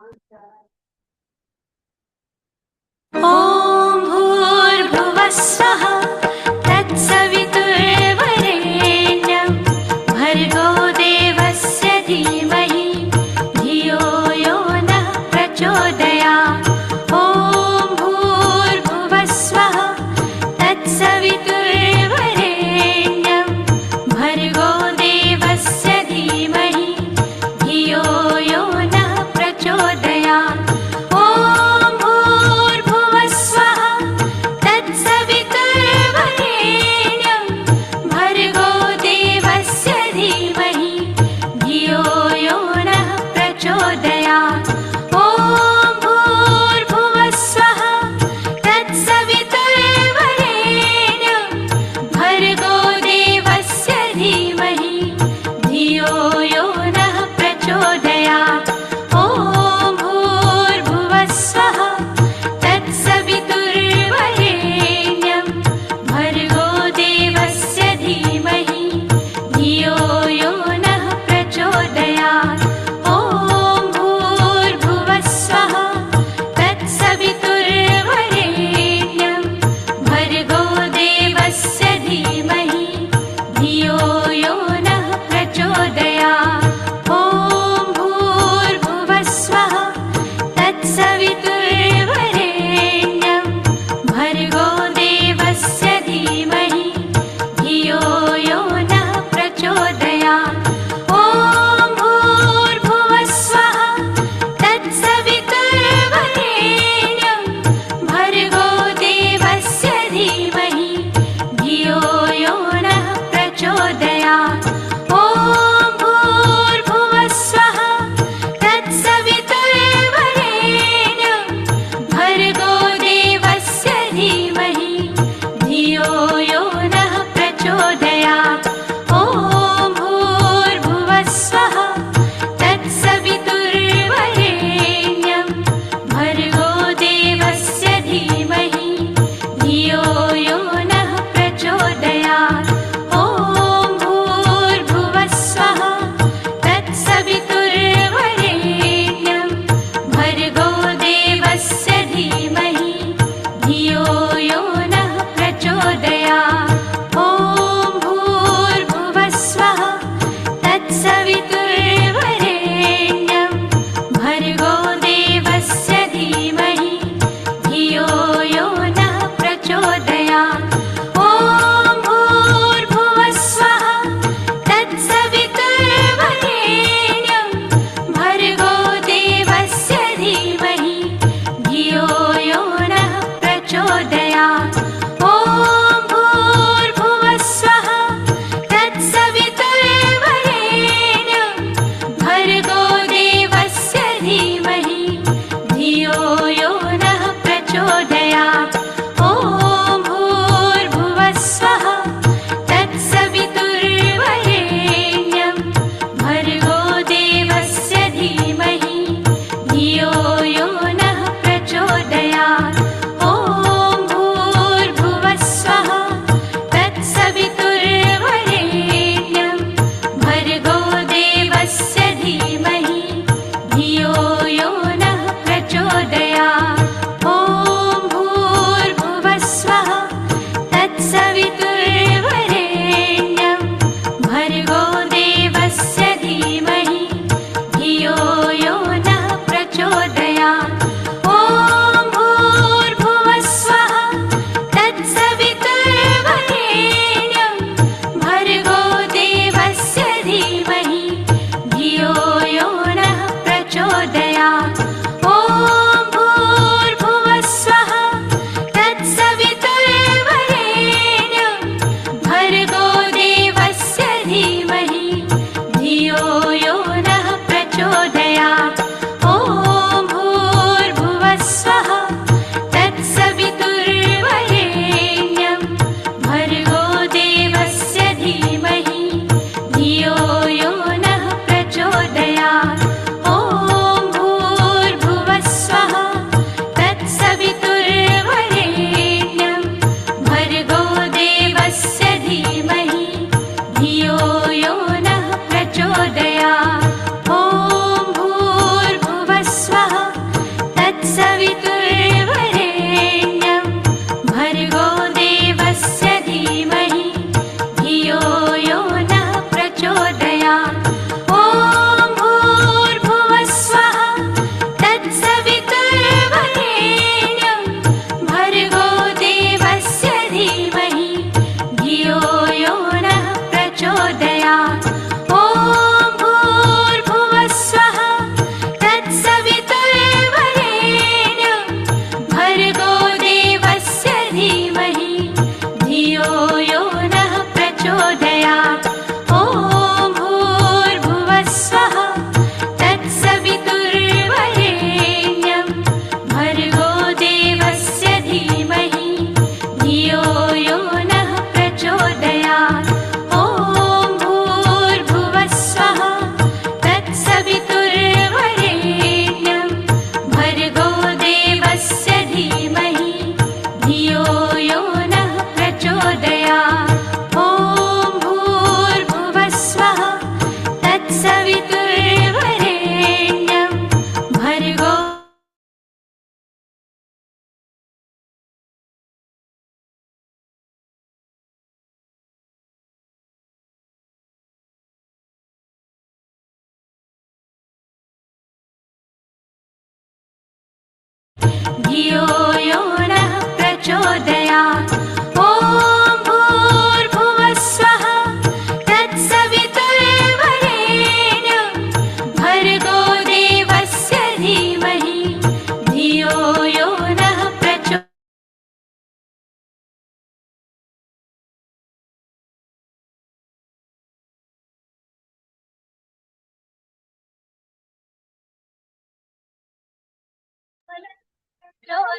ॐ भूर्भुवः स्वः तत्सवितुर्वरेण्यं भर्गो देवस्य धीमहि धियो यो नः प्रचोदयात्। ॐ भूर्भुवः स्वः तत्सवितुर्वरेण्यं भर्गो देवस्य धीमहि धियो यो नः प्रचोदयात्।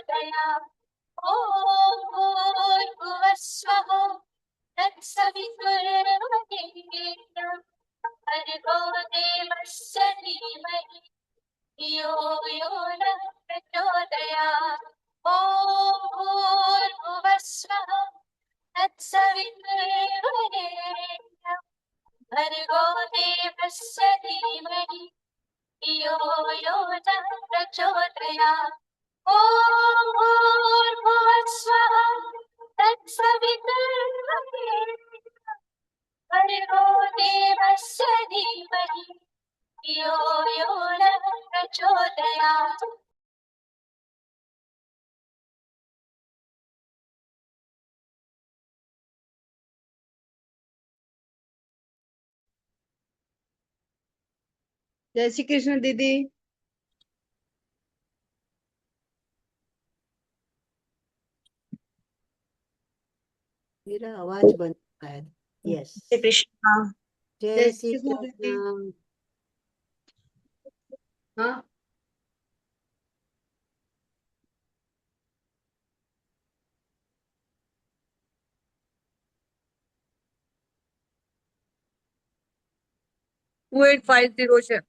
प्रचोदयात् ॐ भूर्भुवः स्वः तत्सवितुर्वरेण्यं भर्गो देवस्य धीमहि धियो यो नः प्रचोदयात् ॐ भूर्भुवः स्वः तत्सवितुर्वरेण्यं भर्गो देवस्य धीमहि धियो यो नः प्रचोदयात् ॐ भूर्भुवः स्वः तत्सवितुर्वरेण्यं भर्गो देवस्य धीमहि धियो यो नः प्रचोदयात् जय श्री कृष्ण दीदी। मेरा आवाज बंद है। यस, श्री कृष्णा। जय श्री कृष्ण दीदी। कृष्ण। हाँ, टू 2850 છે।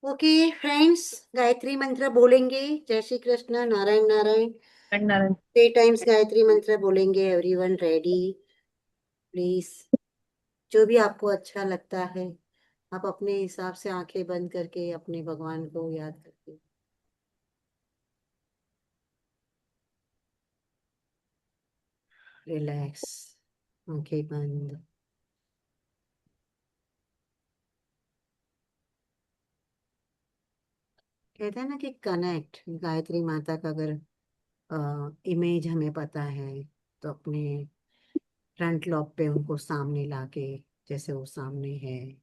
ओके फ्रेंड्स, गायत्री मंत्र बोलेंगे। जय श्री कृष्ण, नारायण नारायण। નારાયણ 3 टाइम्स गायत्री मंत्र बोलेंगे। Everyone ready please. जो भी आपको अच्छा लगता है आप अपने हिसाब से आंखें बंद करके अपने भगवान को याद करके रिलैक्स, आंखें बंद। कहते हैं ना कि कनेक्ट, गायत्री माता का अगर इमेज हमें पता है तो अपने फ्रंट लॉब पे उनको सामने लाके, जैसे वो सामने है,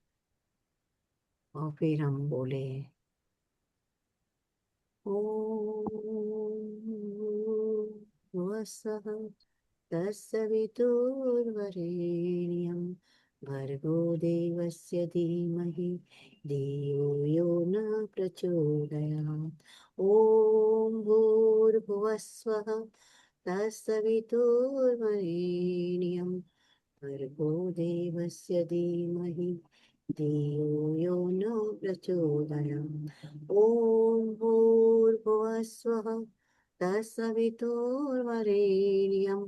और फिर हम बोले ओम वसः तत्सवितुर्वरेण्यं भर्गो देवस्य धीमहि धियो यो न प्रचोदयात् ॐ भूर्भुवः स्वः तत्सवितुर्वरेण्यं भर्गो देवस्य धीमहि धियो यो न प्रचोदयात् ॐ भूर्भुवः स्वः तत्सवितुर्वरेण्यं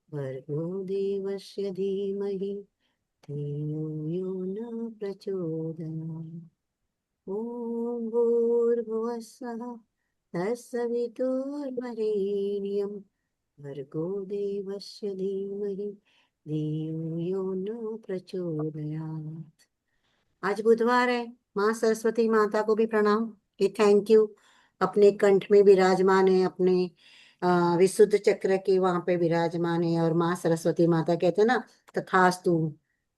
भर्गो देवस्य धीमहि धियो यो न प्रचोदयात् ॐ भूर्भुवः स्वः तत्सवितुर्वरेण्यं भर्गो देवस्य धीमहि धियो यो न प्रचोदयात्। आज बुधवार है, माँ सरस्वती माता को भी प्रणाम कि थैंक यू। अपने कंठ में विराजमान है, अपने विशुद्ध चक्र के वहां पे विराजमान है। और माँ सरस्वती माता कहते हैं ना, तथास्तु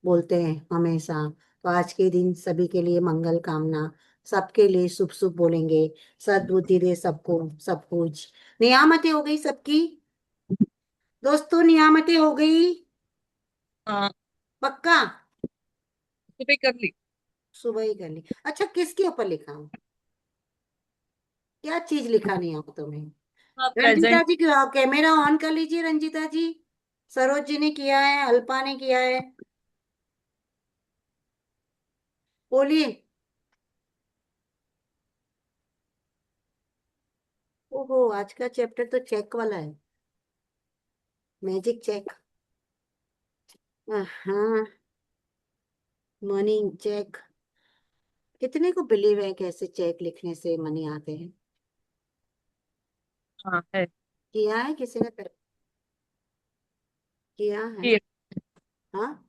बोलते हैं हमेशा। तो आज के दिन सभी के लिए मंगल कामना, सबके लिए शुभ शुभ बोलेंगे। सद्बुद्धि दे सबको, सब कुछ। नियामतें हो गई सबकी दोस्तों, नियामतें हो गई हाँ, पक्का। सुबह कर ली। सुबह ही कर ली। अच्छा, किसके ऊपर लिखा हूँ, क्या चीज लिखा नहीं हो तुम्हें? हाँ, रंजीता प्रेजेंट। जी, कैमरा ऑन कर लीजिए। रंजीता जी, सरोज जी ने किया है, अल्पा ने किया है, बोलिए। ओहो, आज का चैप्टर तो चेक वाला है, मैजिक चेक। हाँ, मनी चेक। कितने को बिलीव है कैसे चेक लिखने से मनी आते हैं? हाँ है। किया है किसी ने? किया है? किए। हाँ,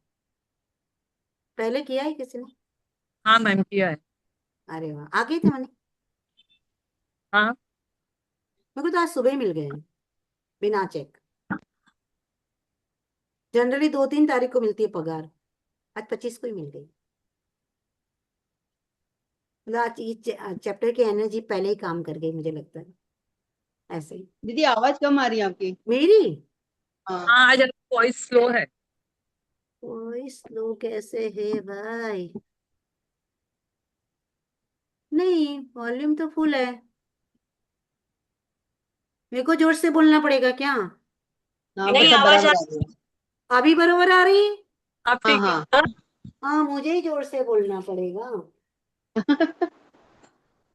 पहले किया है किसी ने? हाँ मैम, किया है। अरे वाह, आ गए थे मनी। हाँ। मेरे को तो आज सुबह ही मिल गए हैं, बिना चेक। जनरली 2-3 तारीख को मिलती है पगार, आज 25 को ही मिल गई। मतलब आज ये चैप्टर की एनर्जी पहले ही काम कर गई, मुझे लगता है ऐसे ही। दीदी आवाज कम आ रही है आपकी। मेरी हाँ। हाँ, आज वॉइस स्लो है। वॉइस लो कैसे है भाई? नहीं, वॉल्यूम तो फुल है। मेरे को जोर से बोलना पड़ेगा क्या? हाँ नहीं, सब आवाज बराबर आ रही है। अभी बरोबर आ रही है? अब हाँ ठीक है। हाँ। हाँ, मुझे ही जोर से बोलना पड़ेगा।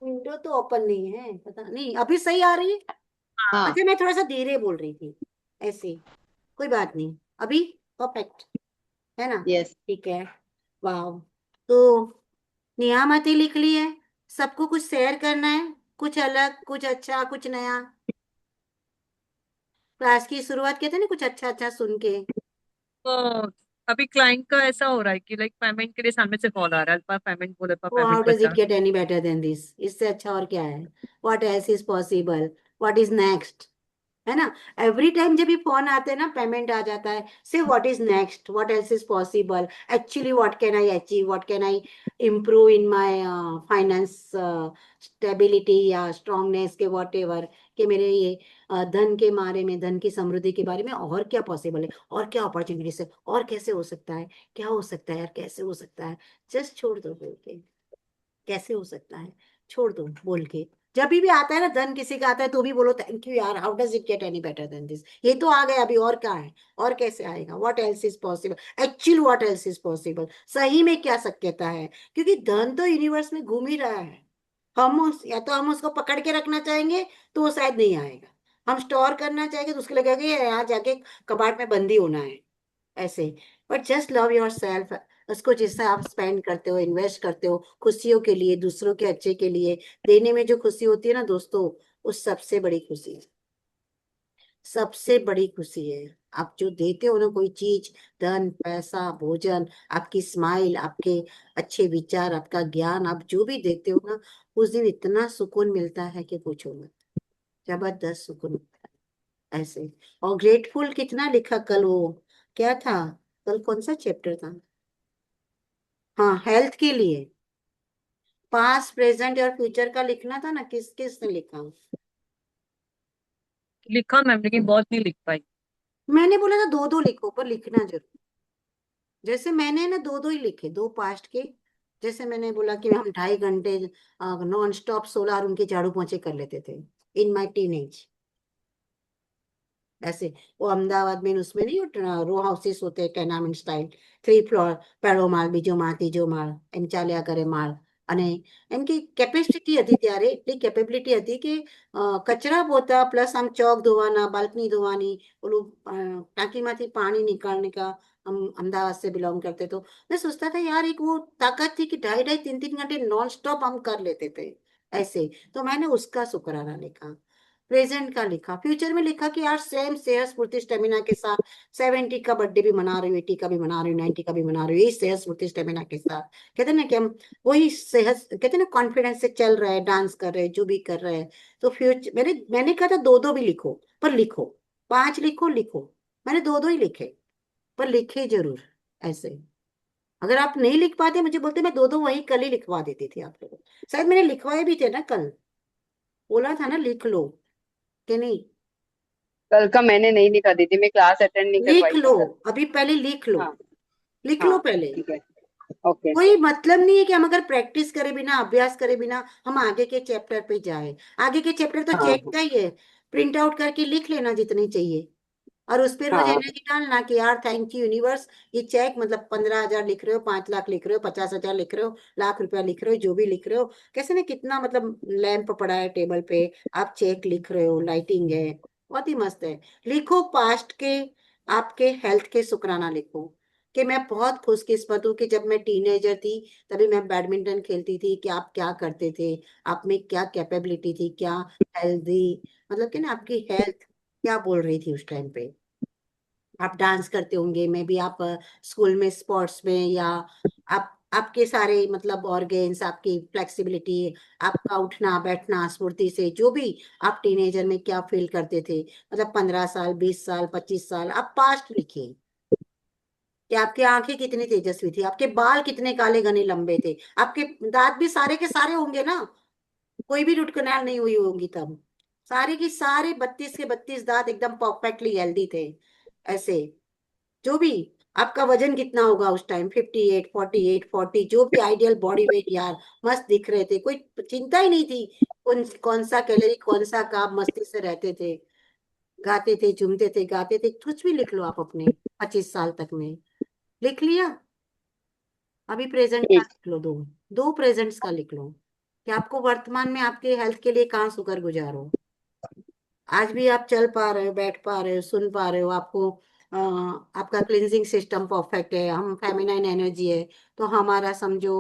विंडो तो ओपन नहीं है, पता नहीं अभी सही आ रही है। हाँ। अच्छा, मैं थोड़ा सा धीरे बोल रही थी ऐसे। कोई बात नहीं। अभी परफेक्ट है ना? यस। ठीक है। वाह। तो नियामतें लिख ली है। सबको कुछ शेयर करना है, कुछ अलग, कुछ अच्छा, कुछ नया। क्लास की शुरुआत कहते हैं ना, कुछ अच्छा अच्छा सुन के। तो अभी क्लाइंट का ऐसा हो रहा है कि लाइक पेमेंट के लिए सामने से कॉल आ रहा है, पर पेमेंट बोले पर वो हाउ पेमेंट डज इट बचा। Gate any better then this? इससे अच्छा और क्या है? What else is possible? What is next? है ना? एवरी टाइम जब भी फोन आते हैं ना, पेमेंट आ जाता है, से what is next, what else is possible, actually what can I achieve, what can I improve in my finance stability या स्ट्रांगनेस के वॉट एवर, कि मेरे ये धन के बारे में, धन की समृद्धि के बारे में और क्या पॉसिबल है, और क्या अपॉर्चुनिटीज है, और कैसे हो सकता है, क्या हो सकता है यार, कैसे हो सकता है। जस्ट छोड़ दो बोल के, कैसे हो सकता है, छोड़ दो बोल के। जब भी आता है ना धन किसी का आता है, तो भी बोलो थैंक यू यार, how does it get any better then this, ये तो आ गया, अभी और क्या है, और कैसे आएगा, what else is possible, actually what else is possible, सही में क्या शक्यता है। क्योंकि धन तो यूनिवर्स में घूम ही रहा है। या तो हम उसको पकड़ के रखना चाहेंगे, तो वो शायद नहीं आएगा। हम स्टोर करना चाहेंगे, तो उसके लगेगा कि यहाँ जाके कबाड़ में बंदी होना है ऐसे। But just love your self. उसको जिससे आप स्पेंड करते हो, इन्वेस्ट करते हो खुशियों के लिए, दूसरों के अच्छे के लिए, देने में जो खुशी होती है ना दोस्तों, उस सबसे बड़ी खुशी है। सबसे बड़ी खुशी है। आप जो देते हो ना कोई चीज, धन, पैसा, भोजन, आपकी स्माइल, आपके अच्छे विचार, आपका ज्ञान, आप जो भी देते हो ना, उस दिन इतना सुकून मिलता है कि पूछो मत। जबरदस्त सुकून मिलता है ऐसे। और ग्रेटफुल कितना लिखा कल वो, क्या था? कल कौन सा चैप्टर था? हाँ, हेल्थ के लिए। पास्ट, प्रेजेंट और फ्यूचर का लिखना था ना, किस किस ने लिखा? लिखा मैम, लेकिन बहुत नहीं लिख पाई। मैंने बोला था दो दो लिखो, पर लिखना जरूर। जैसे मैंने ना दो दो ही लिखे, दो पास्ट के। जैसे मैंने बोला कि हम 2.5 घंटे नॉन स्टॉप 16 रूम के झाड़ू पोंछे कर लेते थे इन माई टीनेज ऐसे। वो अहमदाबाद में उसमें नहीं, रो हाउसेस होते हैं टेनामेंट स्टाइल, 3 फ्लोर, પહેલો માળ, બીજો માળ, ત્રીજો માળ, એમ ચાલ્યા કરે માળ। અને એમ કે કેપેસિટી હતી ત્યારે, એટલી કેપેબિલિટી હતી કે કચરા પોતા પ્લસ આમ ચોક ધોવાના, બાલ્કनी ધોવાની, ઓલું टाँकीમાંથી पानी निकालने का। हम अहमदाबाद से बिलोंग करते, तो मैं सोचता था यार, एक वो ताकत थी कि 2.5 2.5 3 3 घंटे नॉन स्टॉप हम कर लेते थे ऐसे। तो मैंने उसका शुक्राना लिखा। प्रेजेंट का लिखा। फ्यूचर में लिखा कि यार सेम सेहत स्फूर्ति स्टेमिना के साथ 70 का बर्थडे भी मना रही हूँ, 80 का भी मना रही हूँ, 90 का भी मना रही हूँ, यही सेहत स्फूर्ति स्टेमिना के साथ। कहते हैं ना कि हम वही सेहत, कहते हैं ना कॉन्फिडेंस से चल रहे हैं, डांस कर रहे हैं, जो भी कर रहे हैं। तो फ्यूचर मैंने कहा था दो दो भी लिखो, पर लिखो। 5 लिखो, लिखो। मैंने दो दो ही लिखे, पर लिखे जरूर ऐसे। अगर आप नहीं लिख पाते मुझे बोलते, मैं दो दो वही कल ही लिखवा देती थी आप लोगों को। शायद मैंने लिखवाए भी थे ना कल, बोला था ना लिख लो, कि नहीं? कल का मैंने नहीं लिखा दीदी, मैं क्लास अटेंड नहीं लिख करवाई लो, थी कल। अभी पहले लिख लो। हाँ। लिख लो हाँ पहले। ठीक है। ओके। कोई मतलब नहीं है कि हम अगर प्रैक्टिस करे बिना, अभ्यास करे बिना हम आगे के चैप्टर पे जाए। आगे के चैप्टर तो हाँ चेक का ही है। प्रिंट आउट करके लिख लेना जितनी चाहिए, और उस पर रोज हाँ। एनर्जी डालना कि यार थैंक यू यूनिवर्स। ये चेक मतलब 15,000 लिख रहे हो, 5 लाख लिख रहे हो, 50,000 लिख रहे हो, लाख रुपया लिख रहे हो, जो भी लिख रहे हो। कैसे ना, कितना मतलब लैंप पड़ा है टेबल पे, आप चेक लिख रहे हो, लाइटिंग है, बहुत ही मस्त है। लिखो पास्ट के, आपके हेल्थ के शुक्राना लिखो, कि मैं बहुत खुशकिस्मत हूँ कि जब मैं टीनेजर थी, तभी मैं बैडमिंटन खेलती थी, कि आप क्या करते थे, आप में क्या कैपेबिलिटी थी, क्या हेल्दी, मतलब कि ना आपकी हेल्थ क्या बोल रही थी उस टाइम पे। आप डांस करते होंगे, मे बी आप स्कूल में स्पोर्ट्स में, या आप आपके सारे मतलब ऑर्गेन्स, आपकी फ्लेक्सिबिलिटी, आपका उठना बैठना स्फूर्ति से, जो भी आप टीनेजर में क्या फील करते थे, मतलब 15 साल, 20 साल, 25 साल, आप पास्ट लिखिए। कि आपकी आंखें कितनी तेजस्वी थी, आपके बाल कितने काले घने लंबे थे, आपके दांत भी सारे के सारे होंगे ना, कोई भी रूट कनाल नहीं हुई होंगी तब, सारे की सारे 32 के 32 दांत एकदम परफेक्टली हेल्दी थे ऐसे। जो भी आपका वजन कितना होगा उस टाइम, 58 48 40, जो भी आइडियल बॉडी वेट यार, मस्त दिख रहे थे, कोई चिंता ही नहीं थी कौन कौन सा कैलोरी कौन सा कार्ब, मस्ती से रहते थे, गाते थे झूमते थे गाते थे। कुछ भी लिख लो आप अपने 25 साल तक में, लिख लिया। अभी प्रेजेंट का ठीक। लिख लो, दो दो प्रेजेंट्स का लिख लो कि आपको वर्तमान में आपके हेल्थ के लिए कहाँ शुक्र गुजार हो। आज भी आप चल पा रहे हो, बैठ पा रहे हो, सुन पा रहे हो, आपको आपका क्लिनजिंग सिस्टम परफेक्ट है, हम फेमिनाइन एनर्जी है, तो हमारा समझो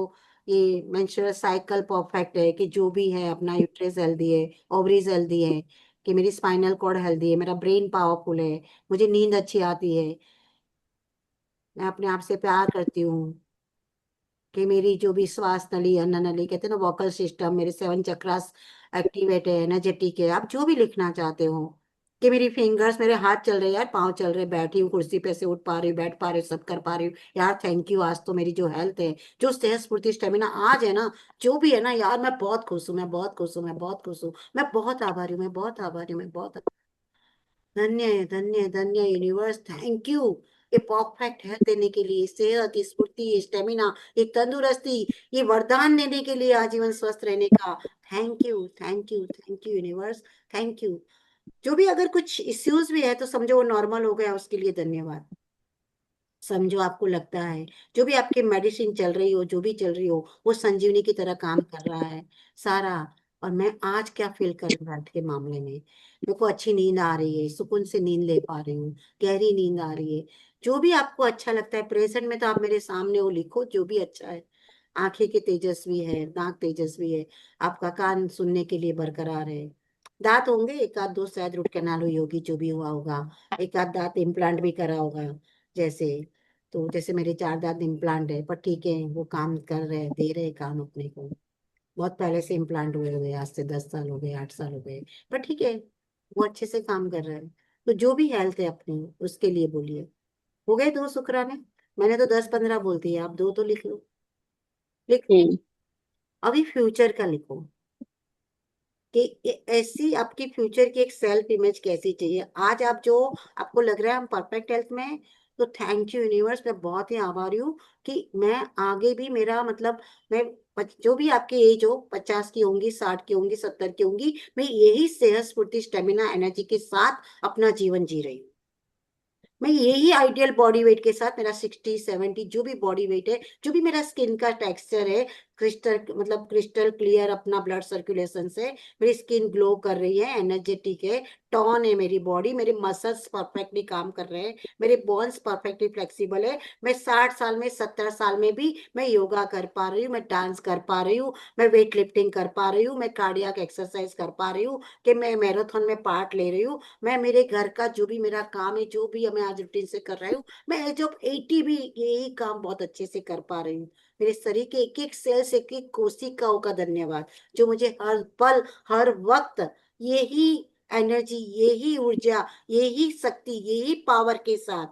ये मेंस्ट्रुअल साइकिल परफेक्ट है, कि जो भी है अपना यूट्रस हेल्दी है, ओवरीज हेल्दी है, कि मेरी स्पाइनल कॉर्ड हेल्दी है, मेरा ब्रेन पावरफुल है, मुझे नींद अच्छी आती है, मैं अपने आप से प्यार करती हूँ, कि मेरी जो भी श्वास नली अन्न नली कहते हैं ना वोकल सिस्टम, मेरे 7 चक्रास एक्टिवेट है, एनर्जेटिक है, आप जो भी लिखना चाहते हो, कि मेरी फिंगर्स, मेरे हाथ चल रहे हैं यार, पाँव चल रहे, बैठी हूँ कुर्सी पे से उठ पा रही हूँ, बैठ पा रही हूँ, सब कर पा रही हूँ यार, थैंक यू। आज तो मेरी जो हेल्थ है, जो सेहत स्फूर्ति स्टेमिना आज है ना, जो भी है ना यार, मैं बहुत खुश हूँ, मैं बहुत खुश हूँ, मैं बहुत खुश हूँ, मैं बहुत आभारी हूँ, मैं बहुत आभारी हूँ, मैं बहुत धन्य है, धन्य है, धन्य यूनिवर्स, थैंक यू ये परफेक्ट हेल्थ देने के लिए, सेहत, ये स्फूर्ति, ये स्टेमिना, ये तंदुरुस्ती, ये वरदान देने के लिए, आजीवन स्वस्थ रहने का। Thank you, thank you, thank you universe, thank you. जो भी अगर कुछ इश्यूज भी है तो समझो वो नॉर्मल हो गया, उसके लिए धन्यवाद। समझो आपको लगता है जो भी आपकी मेडिसिन चल रही हो, जो भी चल रही हो, वो संजीवनी की तरह काम कर रहा है सारा। और मैं आज क्या फील कर रही हूँ हेल्थ के मामले में, मेरे को अच्छी नींद आ रही है, सुकून से नींद ले पा रही हूँ, गहरी नींद आ रही है। जो भी आपको अच्छा लगता है प्रेजेंट में, तो आप मेरे सामने वो लिखो जो भी अच्छा है। आंखें के तेजस्वी है, नाक तेजस्वी है, आपका कान सुनने के लिए बरकरार है, दांत होंगे एक आध दो शायद रूट कैनाल हुई होगी, जो भी हुआ होगा, एक आध दांत इम्प्लांट भी करा होगा जैसे। तो जैसे मेरे 4 दांत इम्प्लांट है, पर ठीक है वो काम कर रहे हैं, दे रहे हैं काम अपने को, बहुत पहले से इम्प्लांट हुए हुए, आज से 10 साल हो गए, 8 साल हो गए, पर ठीक है वो अच्छे से काम कर रहे हैं। तो जो भी हेल्थ है अपनी, उसके लिए बोलिए। हो गए दो शुक्राने, मैंने तो 10 15 बोल दिए, आप दो तो लिख लो, लिख लिया। हम्म। अभी फ्यूचर का लिखो, कि ऐसी आपकी फ्यूचर की एक सेल्फ इमेज कैसी चाहिए। आज आप जो, आपको लग रहा है हम परफेक्ट हेल्थ में हैं, तो थैंक यू यूनिवर्स, मैं बहुत ही आभारी हूँ कि मैं आगे भी मेरा मतलब, मैं जो भी आपकी एज हो, 50 की होंगी, 60 की होंगी, 70 की होंगी, मैं यही सेहत स्फूर्ति स्टेमिना एनर्जी के साथ अपना जीवन जी रही हूँ। मैं यही आइडियल बॉडी वेट के साथ, मेरा 60 70 जो भी बॉडी वेट है, जो भी मेरा स्किन का टेक्सचर है, क्रिस्टल मतलब क्रिस्टल क्लियर अपना ब्लड सर्कुलेशन से मेरी स्किन ग्लो कर रही है, एनर्जेटिक है, टॉन है मेरी बॉडी, मेरे मसल्स परफेक्टली काम कर रहे हैं, मेरे बोन्स परफेक्टली फ्लेक्सिबल है। मैं 60 साल में 70 साल में भी मैं योगा कर पा रही हूँ, मैं डांस कर पा रही हूँ, मैं वेट लिफ्टिंग कर पा रही हूँ, मैं कार्डियक एक्सरसाइज कर पा रही हूँ, कि मैं मैराथन में पार्ट ले रही हूँ, मैं मेरे घर का जो भी मेरा काम है, जो भी मैं आज रूटीन से कर रही हूँ, मैं एज ऑफ 80 भी यही काम बहुत अच्छे से कर पा रही हूँ। मेरे शरीर के एक एक सेल से, एक एक कोशिकाओं का धन्यवाद, जो मुझे हर पल हर वक्त यही एनर्जी, यही ऊर्जा, यही शक्ति, यही पावर के साथ,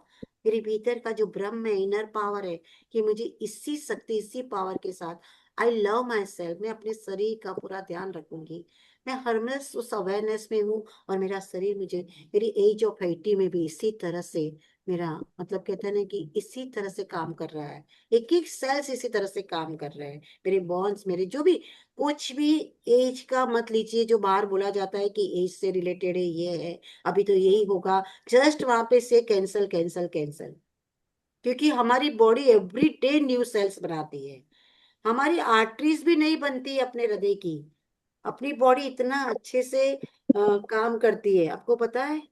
मेरे भीतर का जो ब्रह्म है, इनर पावर है, कि मुझे इसी शक्ति, इसी पावर के साथ आई लव माई सेल्फ, मैं अपने शरीर का पूरा ध्यान रखूंगी। मैं हरमेश उस अवेयरनेस में हूँ, और मेरा शरीर मुझे मेरी एज ऑफ 80 में भी इसी तरह से, मेरा मतलब कहते हैं ना कि इसी तरह से काम कर रहा है, एक एक सेल्स इसी तरह से काम कर रहे हैं, मेरे बॉन्स, मेरे जो भी, कुछ भी एज का मत लीजिए, जो बाहर बोला जाता है कि एज से रिलेटेड है, ये है, अभी तो यही होगा, जस्ट वहां पे से कैंसल कैंसल कैंसल। क्योंकि हमारी body every day new sales बनाती है, हमारी आर्टरीज भी नहीं बनती अपने हृदय की, अपनी बॉडी इतना अच्छे से काम करती है, आपको पता है।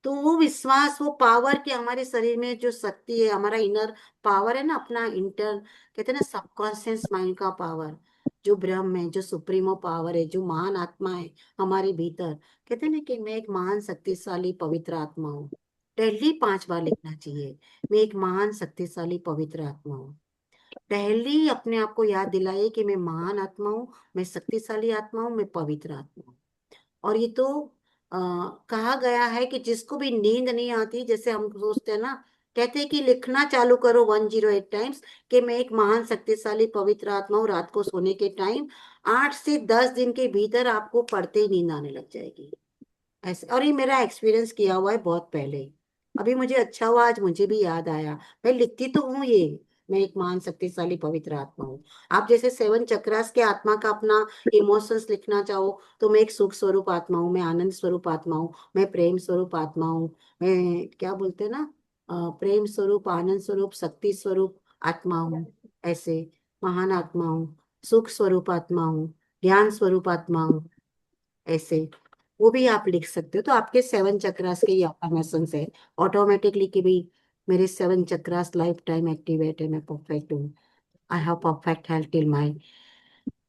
तो वो विश्वास, वो पावर कि हमारे शरीर में जो शक्ति है, हमारा इनर पावर है ना, अपना इंटर कहते हैं ना सबकॉन्शियस माइंड का पावर, जो ब्रह्म है, जो सुप्रीमो पावर है, जो महान आत्मा है हमारे भीतर, कहते हैं ना कि मैं एक महान शक्तिशाली पवित्र आत्मा हूँ। डेली 5 बार लिखना चाहिए, मैं एक महान शक्तिशाली पवित्र आत्मा हूँ। पहली अपने आप को याद दिलाइए कि मैं महान आत्मा हूँ, मैं शक्तिशाली आत्मा हूँ, मैं पवित्र आत्मा हूँ। और ये तो कहा गया है कि जिसको भी नींद नहीं आती, जैसे हम सोचते हैं ना कहते हैं कि लिखना चालू करो 108 टाइम्स कि मैं एक महान शक्तिशाली पवित्र आत्मा हूँ। रात को सोने के टाइम 8 से 10 दिन के भीतर आपको पढ़ते ही नींद आने लग जाएगी ऐसे। और ये मेरा एक्सपीरियंस किया हुआ है बहुत पहले। अभी मुझे अच्छा हुआ, आज मुझे भी याद आया। मैं लिखती तो हूँ ये, मैं एक महान शक्तिशाली पवित्र आत्मा हूँ। आप जैसे 7 चक्रास के आत्मा का अपना इमोशंस लिखना चाहो तो मैं एक सुख स्वरूप आत्मा हूँ, मैं आनंद स्वरूप आत्मा हूँ, मैं प्रेम स्वरूप आत्मा हूँ, मैं क्या बोलते हैं ना, प्रेम स्वरूप, आनंद स्वरूप, शक्ति स्वरूप आत्मा हूँ ऐसे। महान आत्मा हूँ, सुख स्वरूप आत्मा हूँ, ज्ञान स्वरूप आत्मा हूँ ऐसे। वो भी आप लिख सकते हो। तो आपके 7 चक्रास के ये अफर्मेशंस है ऑटोमेटिकली कि भी मेरे 7 चक्रास लाइफ टाइम एक्टिवेट है, मैं परफेक्ट हूँ। I have perfect health till my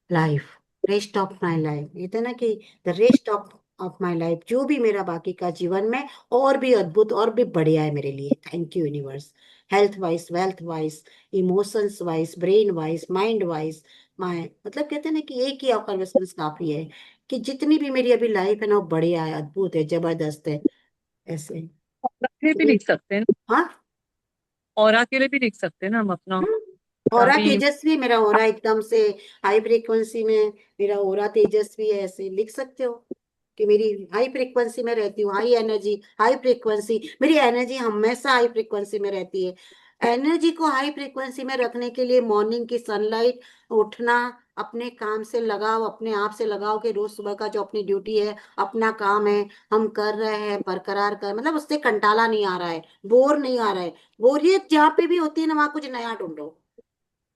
life, rest of my life. ये था ना कि the rest of my life, जो भी मेरा बाकी का जीवन में और भी अद्भुत और भी बढ़िया है मेरे लिए। Thank you universe. Health wise, wealth wise, emotions wise, brain wise, mind wise, my मतलब कहते हैं ना कि एक ही अफर्मेशंस काफी है कि जितनी भी मेरी अभी लाइफ है ना वो बढ़िया है, अद्भुत है, जबरदस्त है ऐसे। ऑरा के लिए भी ये- लिख सकते हैं ना, हाँ। ऑरा के लिए भी लिख सकते हैं ना हम अपना ऑरा अभी। तेजस्वी, मेरा ऑरा एकदम से हाई फ्रीक्वेंसी में, मेरा ऑरा तेजस्वी है ऐसे लिख सकते हो कि मेरी हाई फ्रीक्वेंसी में रहती हूँ, हाई एनर्जी, हाई फ्रीक्वेंसी, मेरी एनर्जी हमेशा हाई फ्रीक्वेंसी में रहती है। एनर्जी को हाई फ्रीक्वेंसी में रखने के लिए मॉर्निंग की सनलाइट, उठना, अपने काम से लगाव, अपने आप से लगाव कि रोज सुबह का जो अपनी ड्यूटी है, अपना काम है, हम कर रहे हैं, बरकरार कर, मतलब उससे कंटाला नहीं आ रहा है, बोर नहीं आ रहा है। बोरियत जहाँ पे भी होती है ना वहां कुछ नया ढूंढो।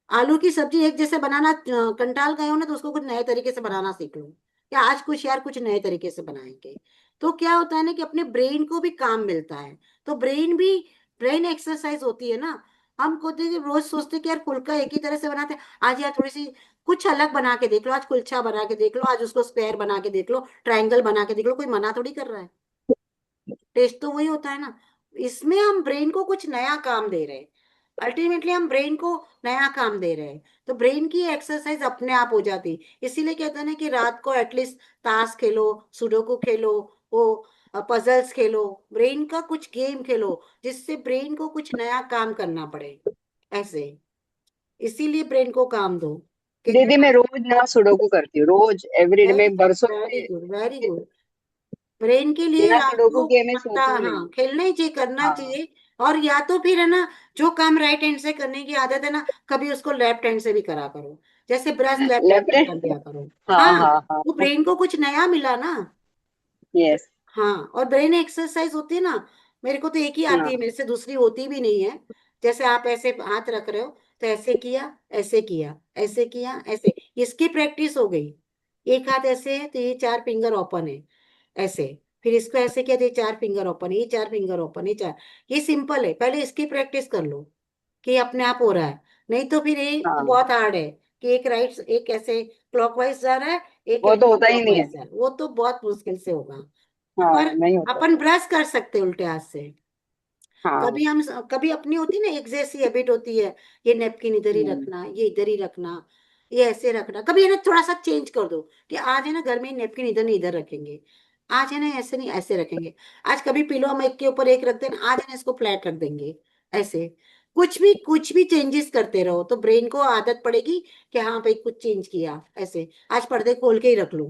आलू की सब्जी एक जैसे बनाना कंटाल गए हो ना तो उसको कुछ नए तरीके से बनाना सीख लो। या आज कुछ यार कुछ नए तरीके से बनाएंगे। तो क्या होता है ना कि अपने ब्रेन को भी काम मिलता है। तो ब्रेन एक्सरसाइज होती है ना। हम खुद ही रोज सोचते कि यार फुल्का एक ही तरह से बनाते हैं, आज यार थोड़ी सी कुछ अलग बना के देख लो, आज कुलचा बना के देख लो, आज उसको स्क्वायर बना के देख लो, ट्रायंगल बना के देख लो, कोई मना थोड़ी कर रहा है। टेस्ट तो वही होता है ना। इसमें हम ब्रेन को कुछ नया काम दे रहे हैं। अल्टीमेटली हम ब्रेन को नया काम दे रहे हैं। तो ब्रेन की एक्सरसाइज अपने आप हो जाती। इसीलिए कहते हैं ना कि रात को एटलीस्ट ताश खेलो, सुडोकू खेलो, वो पजल्स खेलो, ब्रेन का कुछ गेम खेलो जिससे ब्रेन को कुछ नया काम करना पड़े ऐसे। इसीलिए ब्रेन को काम दो कि दीदी हाँ। मैं रोज ना सुडोकू करती हूँ, रोज एवरीडे वेरी में बरसों वेरी से गुड, वेरी गुड। ब्रेन के लिए बिना रात सुडोकू को किए मैं पक्का सोती ही हाँ नहीं। खेलना ही चाहिए, करना हाँ चाहिए। और या तो फिर है ना, जो काम राइट हैंड से करने की आदत है ना, कभी उसको लेफ्ट हैंड से भी करा करो। जैसे ब्रश लेफ्ट हैंड से कर लेफ्ट। दिया करो। हाँ हाँ, हाँ हाँ। वो ब्रेन को कुछ नया मिला ना। यस। हाँ, और ब्रेन एक्सरसाइज होती है ना। मेरे को तो एक ही आती है, हाँ मेरे से दूसरी होती भी नहीं है। जैसे आप ऐसे हाथ रख रहे हो तो ऐसे किया, ऐसे किया, ऐसे किया, ऐसे, इसकी प्रैक्टिस हो गई। एक हाथ ऐसे है तो ये 4 फिंगर ओपन है ऐसे। फिर इसको ऐसे किया तो ये 4 फिंगर ओपन है, ये 4 फिंगर ओपन, ये चार। ये सिंपल है, पहले इसकी प्रैक्टिस कर लो कि ये अपने आप हो रहा है। नहीं तो फिर ये तो हाँ। बहुत हार्ड है कि एक राइट, एक ऐसे क्लॉकवाइज जा रहा है, एक वो तो एंटी होता ही नहीं है। क्लॉकवाइज जा रहा है, वो तो बहुत मुश्किल से होगा। पर हाँ नहीं होता। अपन ब्रश कर सकते हैं उल्टे हाथ से। हाँ। कभी अपनी होती है ना एक जैसी हैबिट होती है, ये नेपकिन इधर ही हम्म, रखना, ये इधर ही रखना, ये ऐसे रखना। कभी है ना थोड़ा सा चेंज कर दो कि आज है ना घर में नेपकिन इधर नहीं इधर रखेंगे, आज है ना ऐसे नहीं ऐसे रखेंगे। आज कभी पिलो हम एक के ऊपर एक रखते हैं, आज है ना इसको फ्लैट रख देंगे ऐसे। कुछ भी चेंजेस करते रहो तो ब्रेन को आदत पड़ेगी कि हाँ भाई कुछ चेंज किया ऐसे। आज पर्दे खोल के ही रख लो,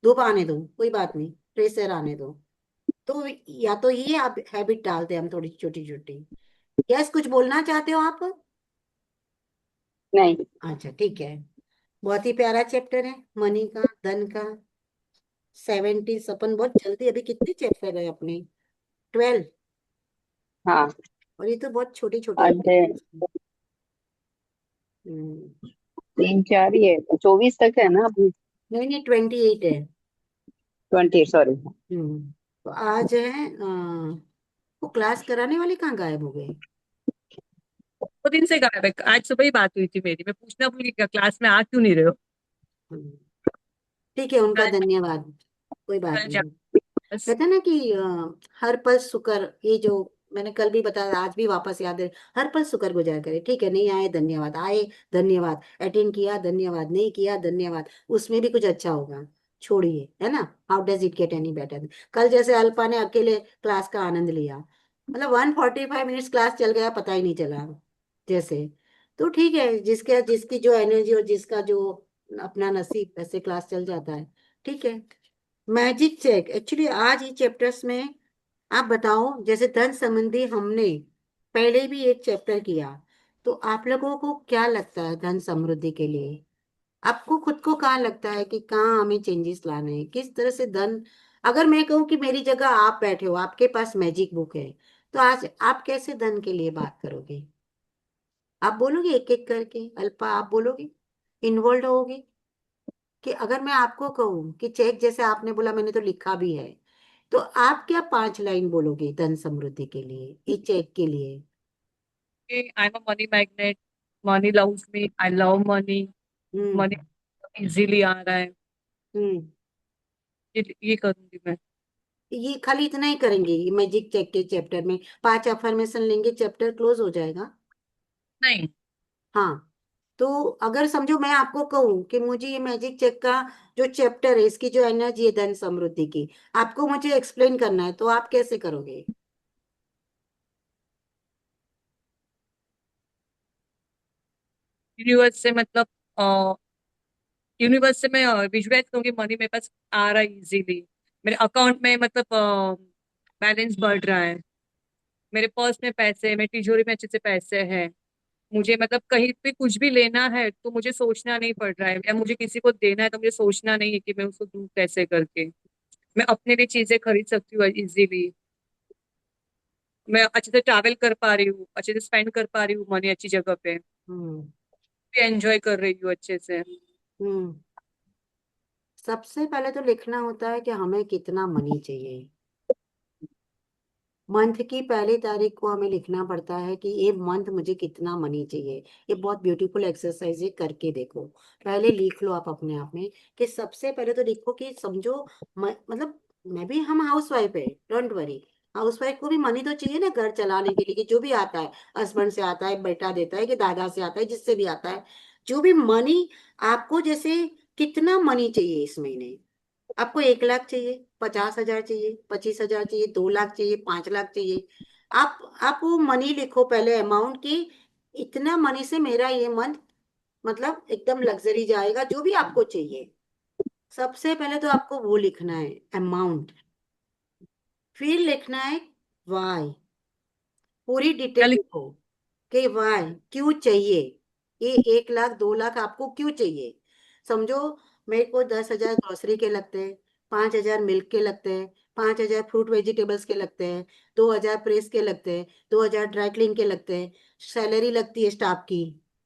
धूप आने दो, कोई बात नहीं, फ्रेश एयर आने दो। तो या तो ये आप हैबिट डालते हैं हम थोड़ी छोटी छोटी। यस, कुछ बोलना चाहते हो आप? नहीं। अच्छा ठीक है। बहुत ही प्यारा चैप्टर है मनी का, धन का। 70 अपन बहुत जल्दी, अभी कितने चैप्टर है अपने? 12। हाँ। और ये तो बहुत छोटे छोटे हैं। आधे। हम्म, 3 4 ही है, 24 तक है ना अभी। नहीं नहीं 28 है। 20 सॉरी। तो आज है वो क्लास कराने वाले कहाँ गायब हो गए? 2 दिन से गायब है, आज सुबह ही बात हुई थी मेरी, मैं पूछना भूल गई क्लास में आ क्यों नहीं रहे हो। हम्म, ठीक है, उनका कल धन्यवाद। कोई बात कल जा नहीं। बस। कहते हैं ना कि हर पल शुक्र, ये जो मैंने कल भी बताया, आज भी वापस याद है। हर पल शुक्रगुजार करे, ठीक है, नहीं आए धन्यवाद, आए धन्यवाद, अटेंड किया धन्यवाद, नहीं किया धन्यवाद, उसमें भी कुछ अच्छा होगा। छोड़िए, है ना, how does it get any better. कल जैसे अल्पा ने अकेले क्लास का आनंद लिया, मतलब 145 मिनट्स क्लास चल गया, पता ही नहीं चला जैसे। तो ठीक है, जिसके जिसकी जो एनर्जी और जिसका जो अपना नसीब, वैसे क्लास चल जाता है। ठीक है। मैजिक चेक, एक्चुअली आज ही चैप्टर्स में आप बताओ, जैसे धन संबंधी हमने पहले भी एक चैप्टर किया, तो आप लोगों को क्या लगता है धन समृद्धि के लिए? आपको खुद को कहाँ लगता है कि कहाँ हमें चेंजेस लाने हैं, किस तरह से धन, अगर मैं कहूँ कि मेरी जगह आप बैठे हो, आपके पास मैजिक बुक है, तो आज आप कैसे धन के लिए बात करोगे? आप बोलोगे एक एक करके, अल्पा आप बोलोगे, इन्वॉल्व होगे? कि अगर मैं आपको कहूँ कि चेक, जैसे आपने बोला मैंने तो लिखा भी है, तो आप क्या 5 लाइन बोलोगे धन समृद्धि के लिए, ये चेक के लिए? I am a money magnet, money loves me, I love money, hmm. Money easily आ रहा है। हम्म। ये करूंगी मैं। ये खाली इतना ही करेंगे ये मैजिक चेक के चैप्टर में? 5 अफर्मेशन लेंगे, चैप्टर क्लोज हो जाएगा। नहीं, हाँ। तो अगर समझो मैं आपको कहूँ कि मुझे ये मैजिक चेक का जो चैप्टर है, इसकी जो एनर्जी है धन समृद्धि की, आपको मुझे एक्सप्लेन करना है, तो आप कैसे करोगे? यूनिवर्स से मतलब यूनिवर्स से मैं विजुअलाइज करूंगी मनी मेरे पास आ रहा है इजीली, मेरे अकाउंट में मतलब बैलेंस बढ़ रहा है, मेरे पर्स में पैसे है, मेरी तिजोरी में अच्छे से पैसे हैं, मुझे मतलब कहीं पे कुछ भी लेना है तो मुझे सोचना नहीं पड़ रहा है, या मुझे किसी को देना है तो मुझे सोचना नहीं है कि मैं उसको दूँ कैसे करके। मैं अपने लिए चीजें खरीद सकती हूँ इजीली, मैं अच्छे से ट्रैवल कर पा रही हूँ, अच्छे से स्पेंड कर पा रही हूँ मनी अच्छी जगह पे, हम्म। एंजॉय कर रही हूँ अच्छे से। हम्म। सबसे पहले तो लिखना होता है कि हमें कितना मनी चाहिए। मंथ की पहली तारीख को हमें लिखना पड़ता है कि ये मंथ मुझे कितना मनी चाहिए। ये बहुत ब्यूटीफुल एक्सरसाइज है, करके देखो। पहले लिख लो आप अपने आप में, कि सबसे पहले तो लिखो कि समझो, मतलब मैं भी, हम हाउस वाइफ है, डोंट वरी, हाउस वाइफ को भी मनी तो चाहिए ना घर चलाने के लिए, कि जो भी आता है, हस्बैंड से आता है, बेटा देता है, कि दादा से आता है, जिससे भी आता है, जो भी मनी आपको, जैसे कितना मनी चाहिए इस महीने? आपको 1 लाख चाहिए, 50,000 चाहिए, 25,000 चाहिए, 2 लाख चाहिए, 5 लाख चाहिए? आप वो मनी लिखो पहले, अमाउंट की, इतना मनी से मेरा ये मंथ मतलब एकदम लग्जरी जाएगा, जो भी आपको चाहिए। सबसे पहले तो आपको वो लिखना है, अमाउंट। फिर लिखना है वाई, पूरी क्या डिटेल लिखो, कि वाई क्यों चाहिए, ये 1 लाख 2 लाख आपको क्यों चाहिए? समझो, मेरे को 10,000 ग्रोसरी के लगते हैं, 5,000 मिल्क के लगते हैं, 5,000 फ्रूट वेजिटेबल्स के लगते हैं, 2,000 प्रेस के लगते हैं, 2,000 ड्राई क्लीन के लगते हैं, सैलरी लगती है स्टाफ की,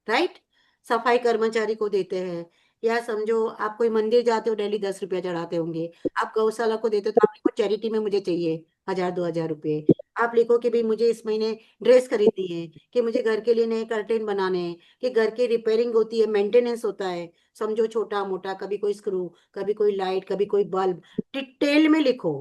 राइट, सफाई कर्मचारी को देते हैं, या समझो आप कोई मंदिर जाते हो, डेली 10 रुपया चढ़ाते होंगे, आप गौशाला को देते हो, तो आप लिखो चैरिटी में मुझे चाहिए 1,000 2,000 रुपये। आप लिखो कि भाई मुझे इस महीने ड्रेस खरीदनी है, कि मुझे घर के लिए नए कर्टेन बनाने हैं, कि घर की रिपेयरिंग होती है, मेंटेनेंस होता है, समझो छोटा मोटा, कभी कोई स्क्रू, कभी कोई लाइट, कभी कोई बल्ब, डिटेल में लिखो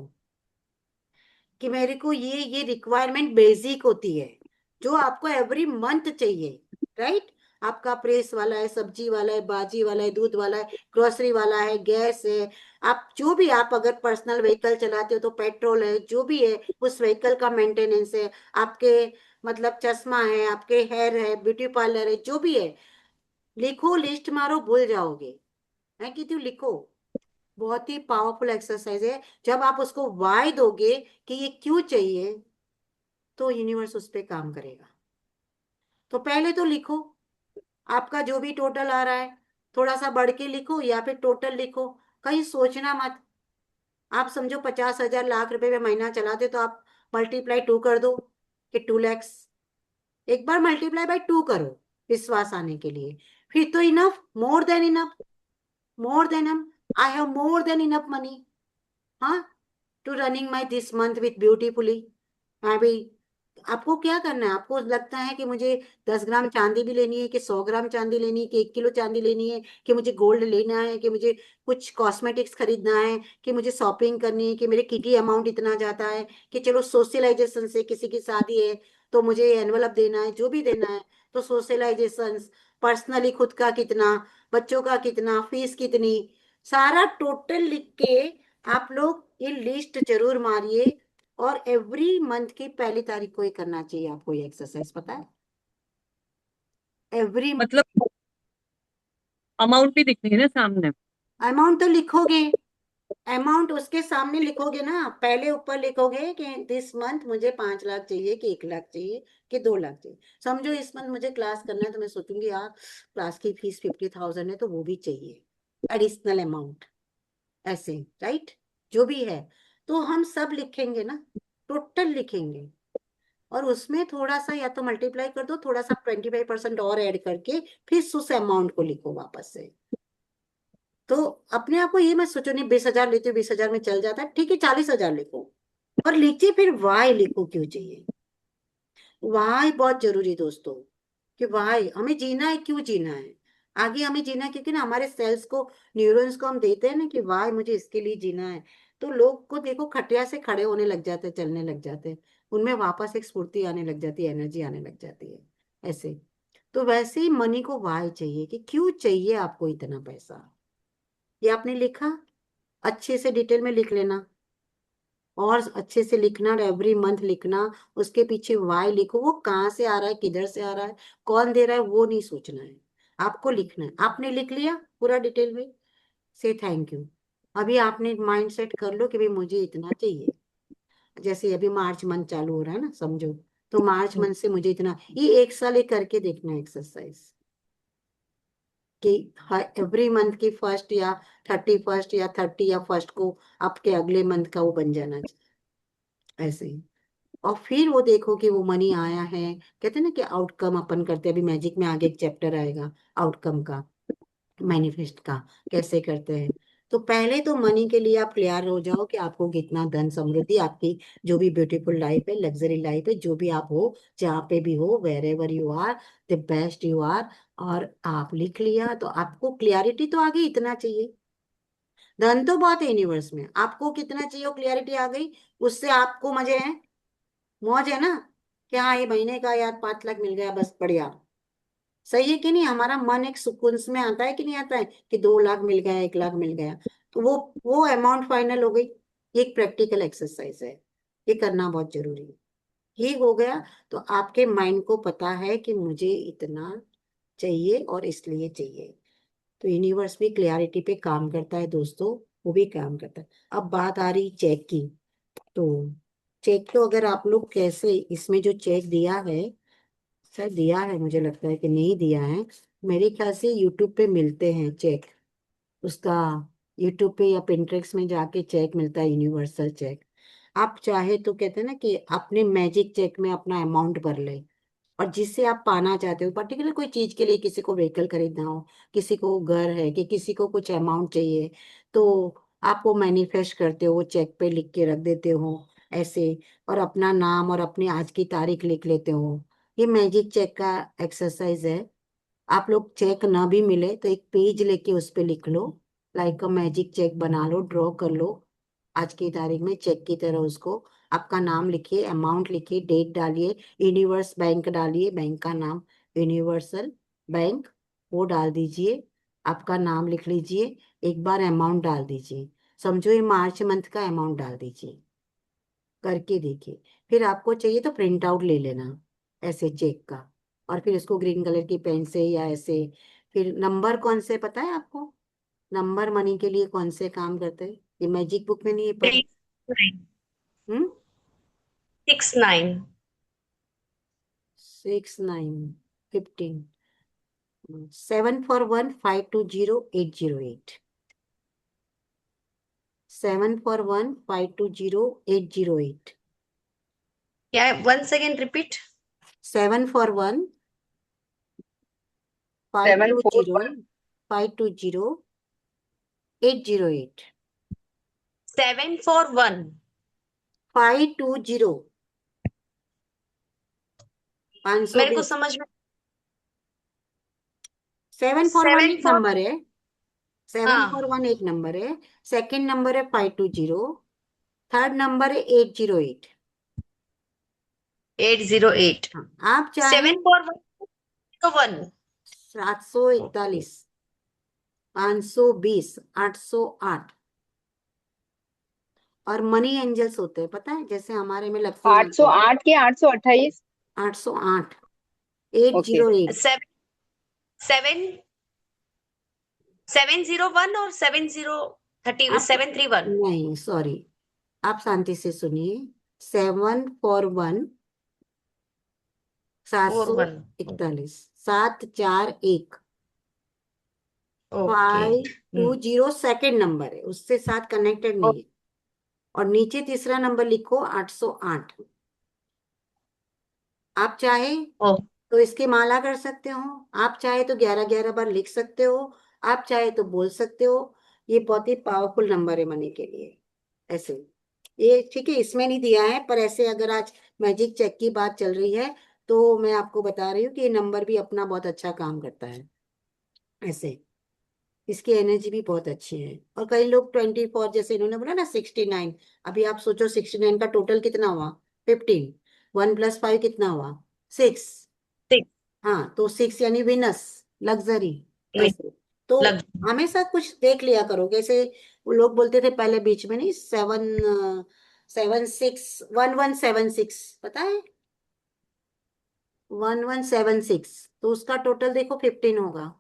कि मेरे को ये रिक्वायरमेंट बेसिक होती है, जो आपको एवरी मंथ चाहिए, राइट? आपका प्रेस वाला है, सब्जी वाला है, बाजी वाला है, दूध वाला है, ग्रोसरी वाला है, गैस है, आप जो भी, आप अगर पर्सनल व्हीकल चलाते हो तो पेट्रोल है, जो भी है उस व्हीकल का मेंटेनेंस है, आपके मतलब चश्मा है, आपके हेयर है, ब्यूटी पार्लर है, जो भी है, लिखो, लिस्ट मारो, भूल जाओगे। है कि तू लिखो। बहुत ही पावरफुल एक्सरसाइज है। जब आप उसको वाई दोगे कि ये क्यों चाहिए, तो यूनिवर्स उस पर काम करेगा। तो पहले तो लिखो, आपका जो भी टोटल आ रहा है, थोड़ा सा बढ़ के लिखो या फिर टोटल लिखो, कहीं सोचना मत। आप समझो 50,000 लाख रुपए में महीना चलाते, तो आप मल्टीप्लाई 2 कर दो, कि 2 लैक्स। एक बार मल्टीप्लाई बाय 2 करो, विश्वास आने के लिए। फिर तो enough, more than enough, more than हम, I have more than enough money, हाँ, to running my this month with beautifully. हाँ भाई, आपको क्या करना है? आपको लगता है कि मुझे 10 ग्राम चांदी भी लेनी है, कि 100 ग्राम चांदी लेनी है, कि 1 किलो चांदी लेनी है, कि मुझे गोल्ड लेना है, कि मुझे कुछ कॉस्मेटिक्स खरीदना है, कि मुझे शॉपिंग करनी है, कि मेरे किटी अमाउंट इतना जाता है, कि चलो सोशलाइजेशन से किसी की शादी है तो मुझे एनवलप देना है, जो भी देना है, तो सोशलाइजेशन, पर्सनली खुद का कितना, बच्चों का कितना, फीस कितनी, सारा टोटल लिख के आप लोग ये लिस्ट जरूर मारिए। और एवरी मंथ की पहली तारीख को ये करना चाहिए आपको, ये एक्सरसाइज, पता है? एवरी मतलब अमाउंट भी दिखनी है ना सामने? अमाउंट तो लिखोगे, अमाउंट उसके सामने लिखोगे ना, पहले ऊपर लिखोगे कि दिस मंथ मुझे 5 लाख चाहिए, कि 1 लाख चाहिए, कि 2 लाख चाहिए। समझो इस मंथ मुझे क्लास करना है, तो मैं सोचूंगी यार क्लास की फीस 50,000 है, तो वो भी चाहिए एडिशनल अमाउंट, ऐसे, राइट? जो भी है, तो हम सब लिखेंगे ना, टोटल लिखेंगे, और उसमें थोड़ा सा या तो मल्टीप्लाई कर दो, थोड़ा सा 25% और ऐड करके फिर उस अमाउंट को लिखो वापस से। तो अपने आप को ये मत सोचो नहीं 20,000 लेते हो, 20,000 में चल जाता है, ठीक है 40,000 लिखो, और नीचे फिर वाई लिखो, क्यों चाहिए वाई, बहुत जरूरी दोस्तों, कि वाई हमें जीना है, क्यों जीना है, आगे हमें जीना है, क्योंकि ना हमारे सेल्स को, न्यूरॉन्स को हम देते हैं ना कि वाई मुझे इसके लिए जीना है, तो लोग को देखो खटिया से खड़े होने लग जाते हैं, चलने लग जाते हैं, उनमें वापस एक स्फूर्ति आने लग जाती है, एनर्जी आने लग जाती है, ऐसे। तो वैसे ही मनी को वाई चाहिए, कि क्यों चाहिए आपको इतना पैसा, ये आपने लिखा, अच्छे से डिटेल में लिख लेना, और अच्छे से लिखना, और एवरी मंथ लिखना, उसके पीछे वाई लिखो, वो कहाँ से आ रहा है, किधर से आ रहा है, कौन दे रहा है, वो नहीं सोचना है, आपको लिखना है। आपने लिख लिया पूरा डिटेल में, से थैंक यू। अभी आपने माइंड सेट कर लो कि भाई मुझे इतना चाहिए, जैसे अभी मार्च मंथ चालू हो रहा है ना, समझो, तो मार्च मंथ से मुझे इतना, ये 1 साल ये करके देखना एक्सरसाइज, कि एवरी मंथ की फर्स्ट या 31st या 30 या फर्स्ट को आपके अगले मंथ का वो बन जाना चाहिए, ऐसे ही। और फिर वो देखो कि वो मनी आया है, कहते हैं ना कि आउटकम अपन करते हैं, अभी मैजिक में आगे एक चैप्टर आएगा आउटकम का, मैनिफेस्ट का, कैसे करते हैं। तो पहले तो मनी के लिए आप क्लियर हो जाओ कि आपको कितना धन समृद्धि, आपकी जो भी ब्यूटीफुल लाइफ है, लग्जरी लाइफ है, जो भी आप हो, जहाँ पे भी हो, wherever you are, the best you are, और आप लिख लिया, तो आपको क्लियरिटी तो आ गई, इतना चाहिए। धन तो बहुत है यूनिवर्स में, आपको कितना चाहिए वो क्लियरिटी आ गई, उससे आपको मजे हैं, मौज है ना, कि हाँ ये महीने का यार 5 लाख मिल गया, बस बढ़िया, सही है कि नहीं, हमारा मन एक सुकून में आता है कि नहीं आता है, कि 2 लाख मिल गया, 1 लाख मिल गया, तो वो अमाउंट फाइनल हो गई। ये एक प्रैक्टिकल एक्सरसाइज है, ये करना बहुत जरूरी है। ये हो गया, तो आपके माइंड को पता है कि मुझे इतना चाहिए और इसलिए चाहिए, तो यूनिवर्स भी क्लियरिटी पे काम करता है दोस्तों, वो भी काम करता है। अब बात आ रही चेक की, तो चेक तो अगर आप लोग कैसे, इसमें जो चेक दिया है, सर दिया है, मुझे लगता है कि नहीं दिया है, मेरे ख्याल से यूट्यूब पे मिलते हैं चेक, उसका यूट्यूब पे या पिंटरेस्ट में जाके चेक मिलता है, यूनिवर्सल चेक। आप चाहे तो कहते हैं ना कि अपने मैजिक चेक में अपना अमाउंट भर ले, और जिससे आप पाना चाहते हो, पर्टिकुलर कोई चीज के लिए, किसी को व्हीकल खरीदना हो, किसी को घर है, कि किसी को कुछ अमाउंट चाहिए, तो आप वो मैनिफेस्ट करते हो, वो चेक पे लिख के रख देते हो, ऐसे, और अपना नाम और अपनी आज की तारीख लिख लेते हो। ये मैजिक चेक का एक्सरसाइज है। आप लोग चेक ना भी मिले तो एक पेज लेके उस पे लिख लो, लाइक अ मैजिक चेक बना लो, ड्रॉ कर लो, आज की तारीख में चेक की तरह उसको, आपका नाम लिखिए, अमाउंट लिखिए, डेट डालिए, यूनिवर्स बैंक डालिए, बैंक का नाम यूनिवर्सल बैंक, वो डाल दीजिए, आपका नाम लिख लीजिए, एक बार अमाउंट डाल दीजिए, समझो ये मार्च मंथ का अमाउंट डाल दीजिए, करके देखिए। फिर आपको चाहिए तो प्रिंट आउट ले लेना, ऐसे चेक का, और फिर इसको ग्रीन कलर की पेन से या ऐसे, फिर नंबर कौन से पता है आपको, नंबर मनी के लिए कौन से काम करते हैं, ये मैजिक बुक में नहीं है पर। 69 हम्म 69 69 15 741 520 808, 741 520 808, क्या है? 1 सेकेंड रिपीट। 741 सेवन फोर 520 741 520 मेरे को 520। समझ में। 741 सेवन एक फोर नंबर है, सेवन फोर हाँ, वन एक नंबर है, सेकंड नंबर है 520, थर्ड नंबर है 808। 808। हाँ, आप चाहे 741 741 520 808, और मनी एंजल्स होते हैं, पता है, जैसे हमारे में लक्ष्मी माता 808 के 828। 808, ओके। 808। 7 701 और आप 731। नहीं, सॉरी, आप शांति से सुनिए। 741, सात फोर सौ वन इकतालीस 741, ओके। 520 सेकेंड नंबर है, उससे साथ कनेक्टेड नहीं है। और नीचे तीसरा नंबर लिखो 808। आप चाहे ओ तो इसकी माला कर सकते हो, आप चाहे तो 11-11 बार लिख सकते हो, आप चाहे तो बोल सकते हो। ये बहुत ही पावरफुल नंबर है मनी के लिए। ऐसे ये ठीक है, इसमें नहीं दिया है, पर ऐसे अगर आज मैजिक चेक की बात चल रही है तो मैं आपको बता रही हूँ कि ये नंबर भी अपना बहुत अच्छा काम करता है। ऐसे इसकी एनर्जी भी बहुत अच्छी है। और कई लोग 24, जैसे इन्होंने बोला ना 69, अभी आप सोचो 69 का टोटल कितना हुआ? 15। 1 + 5 कितना हुआ? 6। 6 हाँ, तो 6 यानी विनस, लग्जरी। ऐसे तो लग हमेशा कुछ देख लिया करो, जैसे वो लोग बोलते थे पहले बीच में, नहीं, 1176, पता है, 1176, तो उसका टोटल देखो 15 होगा।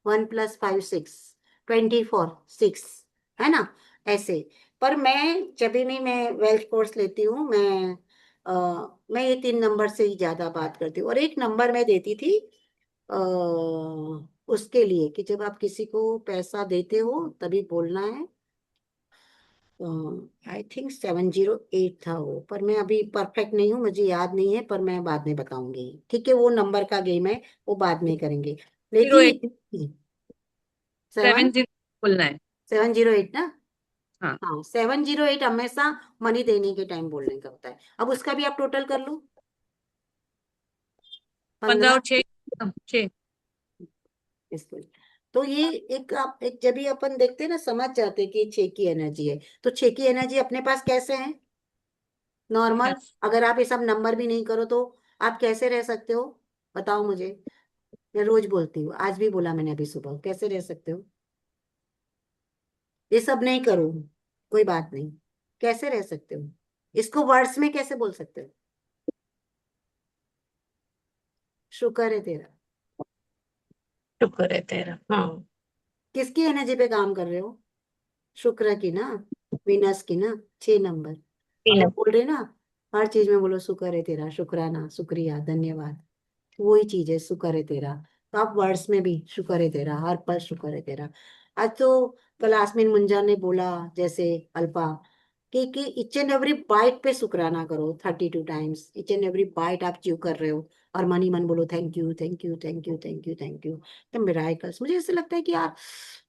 1 + 5 6, 24 6, है ना? ऐसे। पर मैं जब भी मैं वेल्थ कोर्स लेती हूँ, मैं ये 3 नंबर से ही ज्यादा बात करती हूँ। और एक नंबर मैं देती थी अ, उसके लिए कि जब आप किसी को पैसा देते हो तभी बोलना है। आई थिंक 708 था वो, पर मैं अभी परफेक्ट नहीं हूँ, मुझे याद नहीं है, पर मैं बाद में बताऊंगी। ठीक है, वो नंबर का गेम है, वो बाद में करेंगे। जीरो लेकिन एट 7 70 बोलना है। 708 ना? हाँ, हाँ, 708 हमेशा मनी देने के टाइम बोलने का होता है। अब उसका भी आप टोटल कर लो। 15 15। और 6, 6। इसको तो ये एक आप एक जब भी अपन देखते हैं ना, समझ जाते हैं कि ये 6 की एनर्जी है। तो 6 की एनर्जी अपने पास कैसे है? नॉर्मल। अगर आप ये सब नंबर भी नहीं करो तो आप कैसे रह सकते हो? बताओ मुझे। मैं रोज बोलती हूँ, आज भी बोला मैंने अभी सुबह, कैसे रह सकते हो? ये सब नहीं करो, कोई बात नहीं, कैसे रह सकते हो? इसको वर्ड्स में कैसे बोल सकते हो? शुक्र है तेरा। शुक्र है तेरा। हाँ, किसकी एनर्जी पे काम कर रहे हो? शुक्र की ना, विनस की ना। 6 नंबर तीन। जब बोल रहे ना, हर चीज में बोलो शुक्र है तेरा, शुक्राना, शुक्रिया, धन्यवाद। वही चीज है, शुक्र है तेरा। तो आप वर्ड्स में भी शुक्र है तेरा, हर पल शुक्र है तेरा। आज तो कल आसमीन मुंजा ने बोला, जैसे अल्पा, कि इच एंड एवरी बाइट पे शुक्राना करो 32 times. Each and every bite आप च्यू कर रहे हो, और मन ही मन बोलो thank you, thank you, thank you, thank you, thank you. तो मिराकल्स, मुझे ऐसे लगता है कि यार,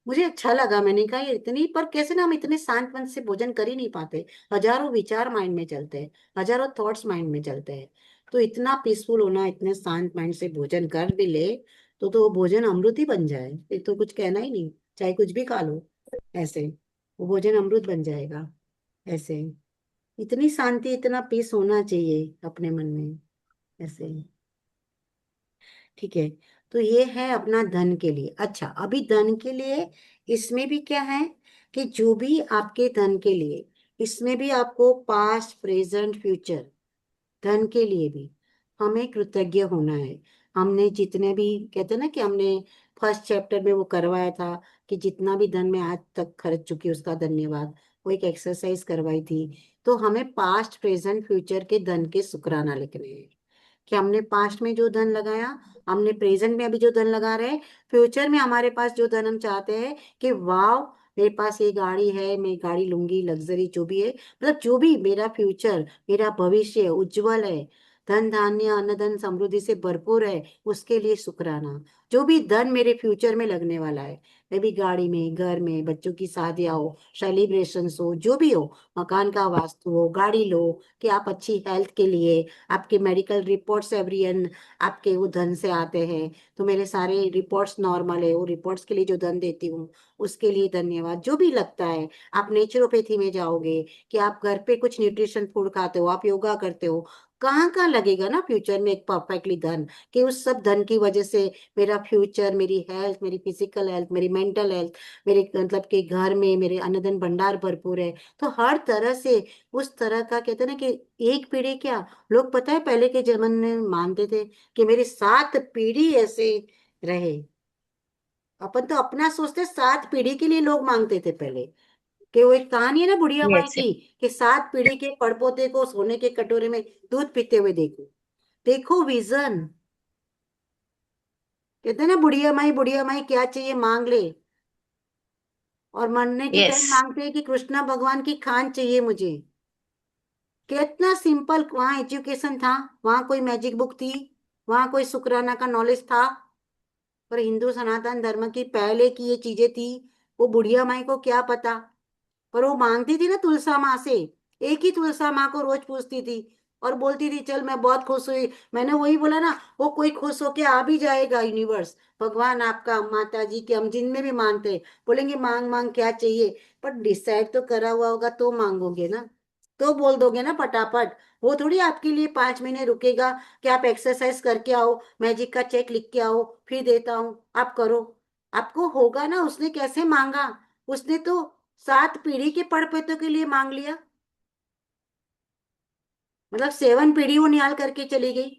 मुझे अच्छा लगा। मैंने कहा ये इतनी, पर कैसे ना हम इतने शांत मन से भोजन कर ही नहीं पाते। हजारों विचार माइंड में चलते हैं, हजारों थॉट्स माइंड में चलते हैं। तो इतना पीसफुल होना, इतने शांत माइंड से भोजन कर भी ले तो वो भोजन अमृत ही बन जाए। ये तो कुछ कहना ही नहीं, चाहे कुछ भी खा लो। ऐसे वो भोजन अमृत बन जाएगा। ऐसे इतनी शांति, इतना पीस होना चाहिए अपने मन में। ऐसे ठीक है। तो ये है अपना धन के लिए। अच्छा, अभी धन के लिए इसमें भी क्या है कि जो भी आपके धन के लिए, इसमें भी आपको पास्ट, प्रेजेंट, फ्यूचर, धन के लिए भी हमें कृतज्ञ होना है। हमने जितने भी, कहते हैं ना कि हमने फर्स्ट चैप्टर में वो करवाया था कि जितना भी धन मैं आज तक खर्च चुकी उसका धन्यवाद, वो एक एक्सरसाइज करवाई थी। तो हमें पास्ट, प्रेजेंट, फ्यूचर के धन के शुक्राना लिखने हैं कि हमने पास्ट में जो धन लगाया, हमने प्रेजेंट में अभी जो धन लगा रहे हैं, फ्यूचर में हमारे पास जो धन हम चाहते हैं कि वाह, मेरे पास ये गाड़ी है, मैं गाड़ी लूंगी, लग्जरी जो भी है, मतलब जो भी मेरा फ्यूचर, मेरा भविष्य उज्जवल है, धन धान्य अन्न धन समृद्धि से भरपूर है, उसके लिए शुक्राना। जो भी धन मेरे फ्यूचर में लगने वाला है, मैं भी गाड़ी में, घर में, बच्चों की शादियां हो, सेलिब्रेशन हो, जो भी हो, मकान का वास्तु हो, गाड़ी लो, कि आप अच्छी हेल्थ के लिए, आपके मेडिकल रिपोर्ट्स एवरीवन आपके वो धन से आते हैं, तो मेरे सारे रिपोर्ट्स नॉर्मल है, वो रिपोर्ट्स के लिए जो धन देती हूँ उसके लिए धन्यवाद। जो भी लगता है, आप नेचुरोपैथी में जाओगे कि आप घर पे कुछ न्यूट्रिशन फूड खाते हो, आप योगा करते हो, कहाँ कहाँ लगेगा ना फ्यूचर में एक परफेक्टली धन, कि उस सब धन की वजह से मेरा फ्यूचर, मेरी हेल्थ, मेरी फिजिकल हेल्थ, मेरी मेंटल हेल्थ, मेरे मतलब कि घर में मेरे अन्नधन भंडार भरपूर है। तो हर तरह से उस तरह का कहते हैं ना कि एक पीढ़ी क्या, लोग पता है पहले के जमाने में मानते थे कि मेरी 7 पीढ़ी ऐसे रहे। अपन तो अपना सोचते, 7 पीढ़ी के लिए लोग मांगते थे पहले। कि वो एक कहानी है ना बुढ़िया माई Yes, yes. की, कि 7 पीढ़ी के पड़पोते को सोने के कटोरे में दूध पीते हुए देखो। देखो विजन, कहते हैं ना बुढ़िया माई क्या चाहिए मांग ले, और मरने के टाइम Yes. मांगते हैं कि कृष्णा भगवान की खान चाहिए मुझे। कितना सिंपल वहां एजुकेशन था, वहां कोई मैजिक बुक थी, वहां कोई शुक्राना का नॉलेज था। पर हिंदू सनातन धर्म की पहले की ये चीजें थी, वो बुढ़िया माई को क्या पता। पर वो मांगती थी ना तुलसा माँ से, एक ही तुलसा माँ को रोज पूछती थी, और बोलती थी चल मैं बहुत खुश हुई। मैंने वही बोला ना, वो कोई खुश होके आ भी जाएगा यूनिवर्स, भगवान आपका, माता जी के, हम जिनमें भी मानते हैं, बोलेंगे मांग मांग क्या चाहिए, पर डिसाइड तो करा हुआ होगा तो मांगोगे ना, तो बोल दोगे ना फटाफट। वो थोड़ी आपके लिए 5 महीने रुकेगा कि आप एक्सरसाइज करके आओ, मैजिक का चेक लिख के आओ, फिर देता हूँ आप करो। आपको होगा ना, उसने कैसे मांगा, उसने तो 7 पीढ़ी के पड़पोतों के लिए मांग लिया, मतलब 7 पीढ़ी वो निहाल करके चली गई।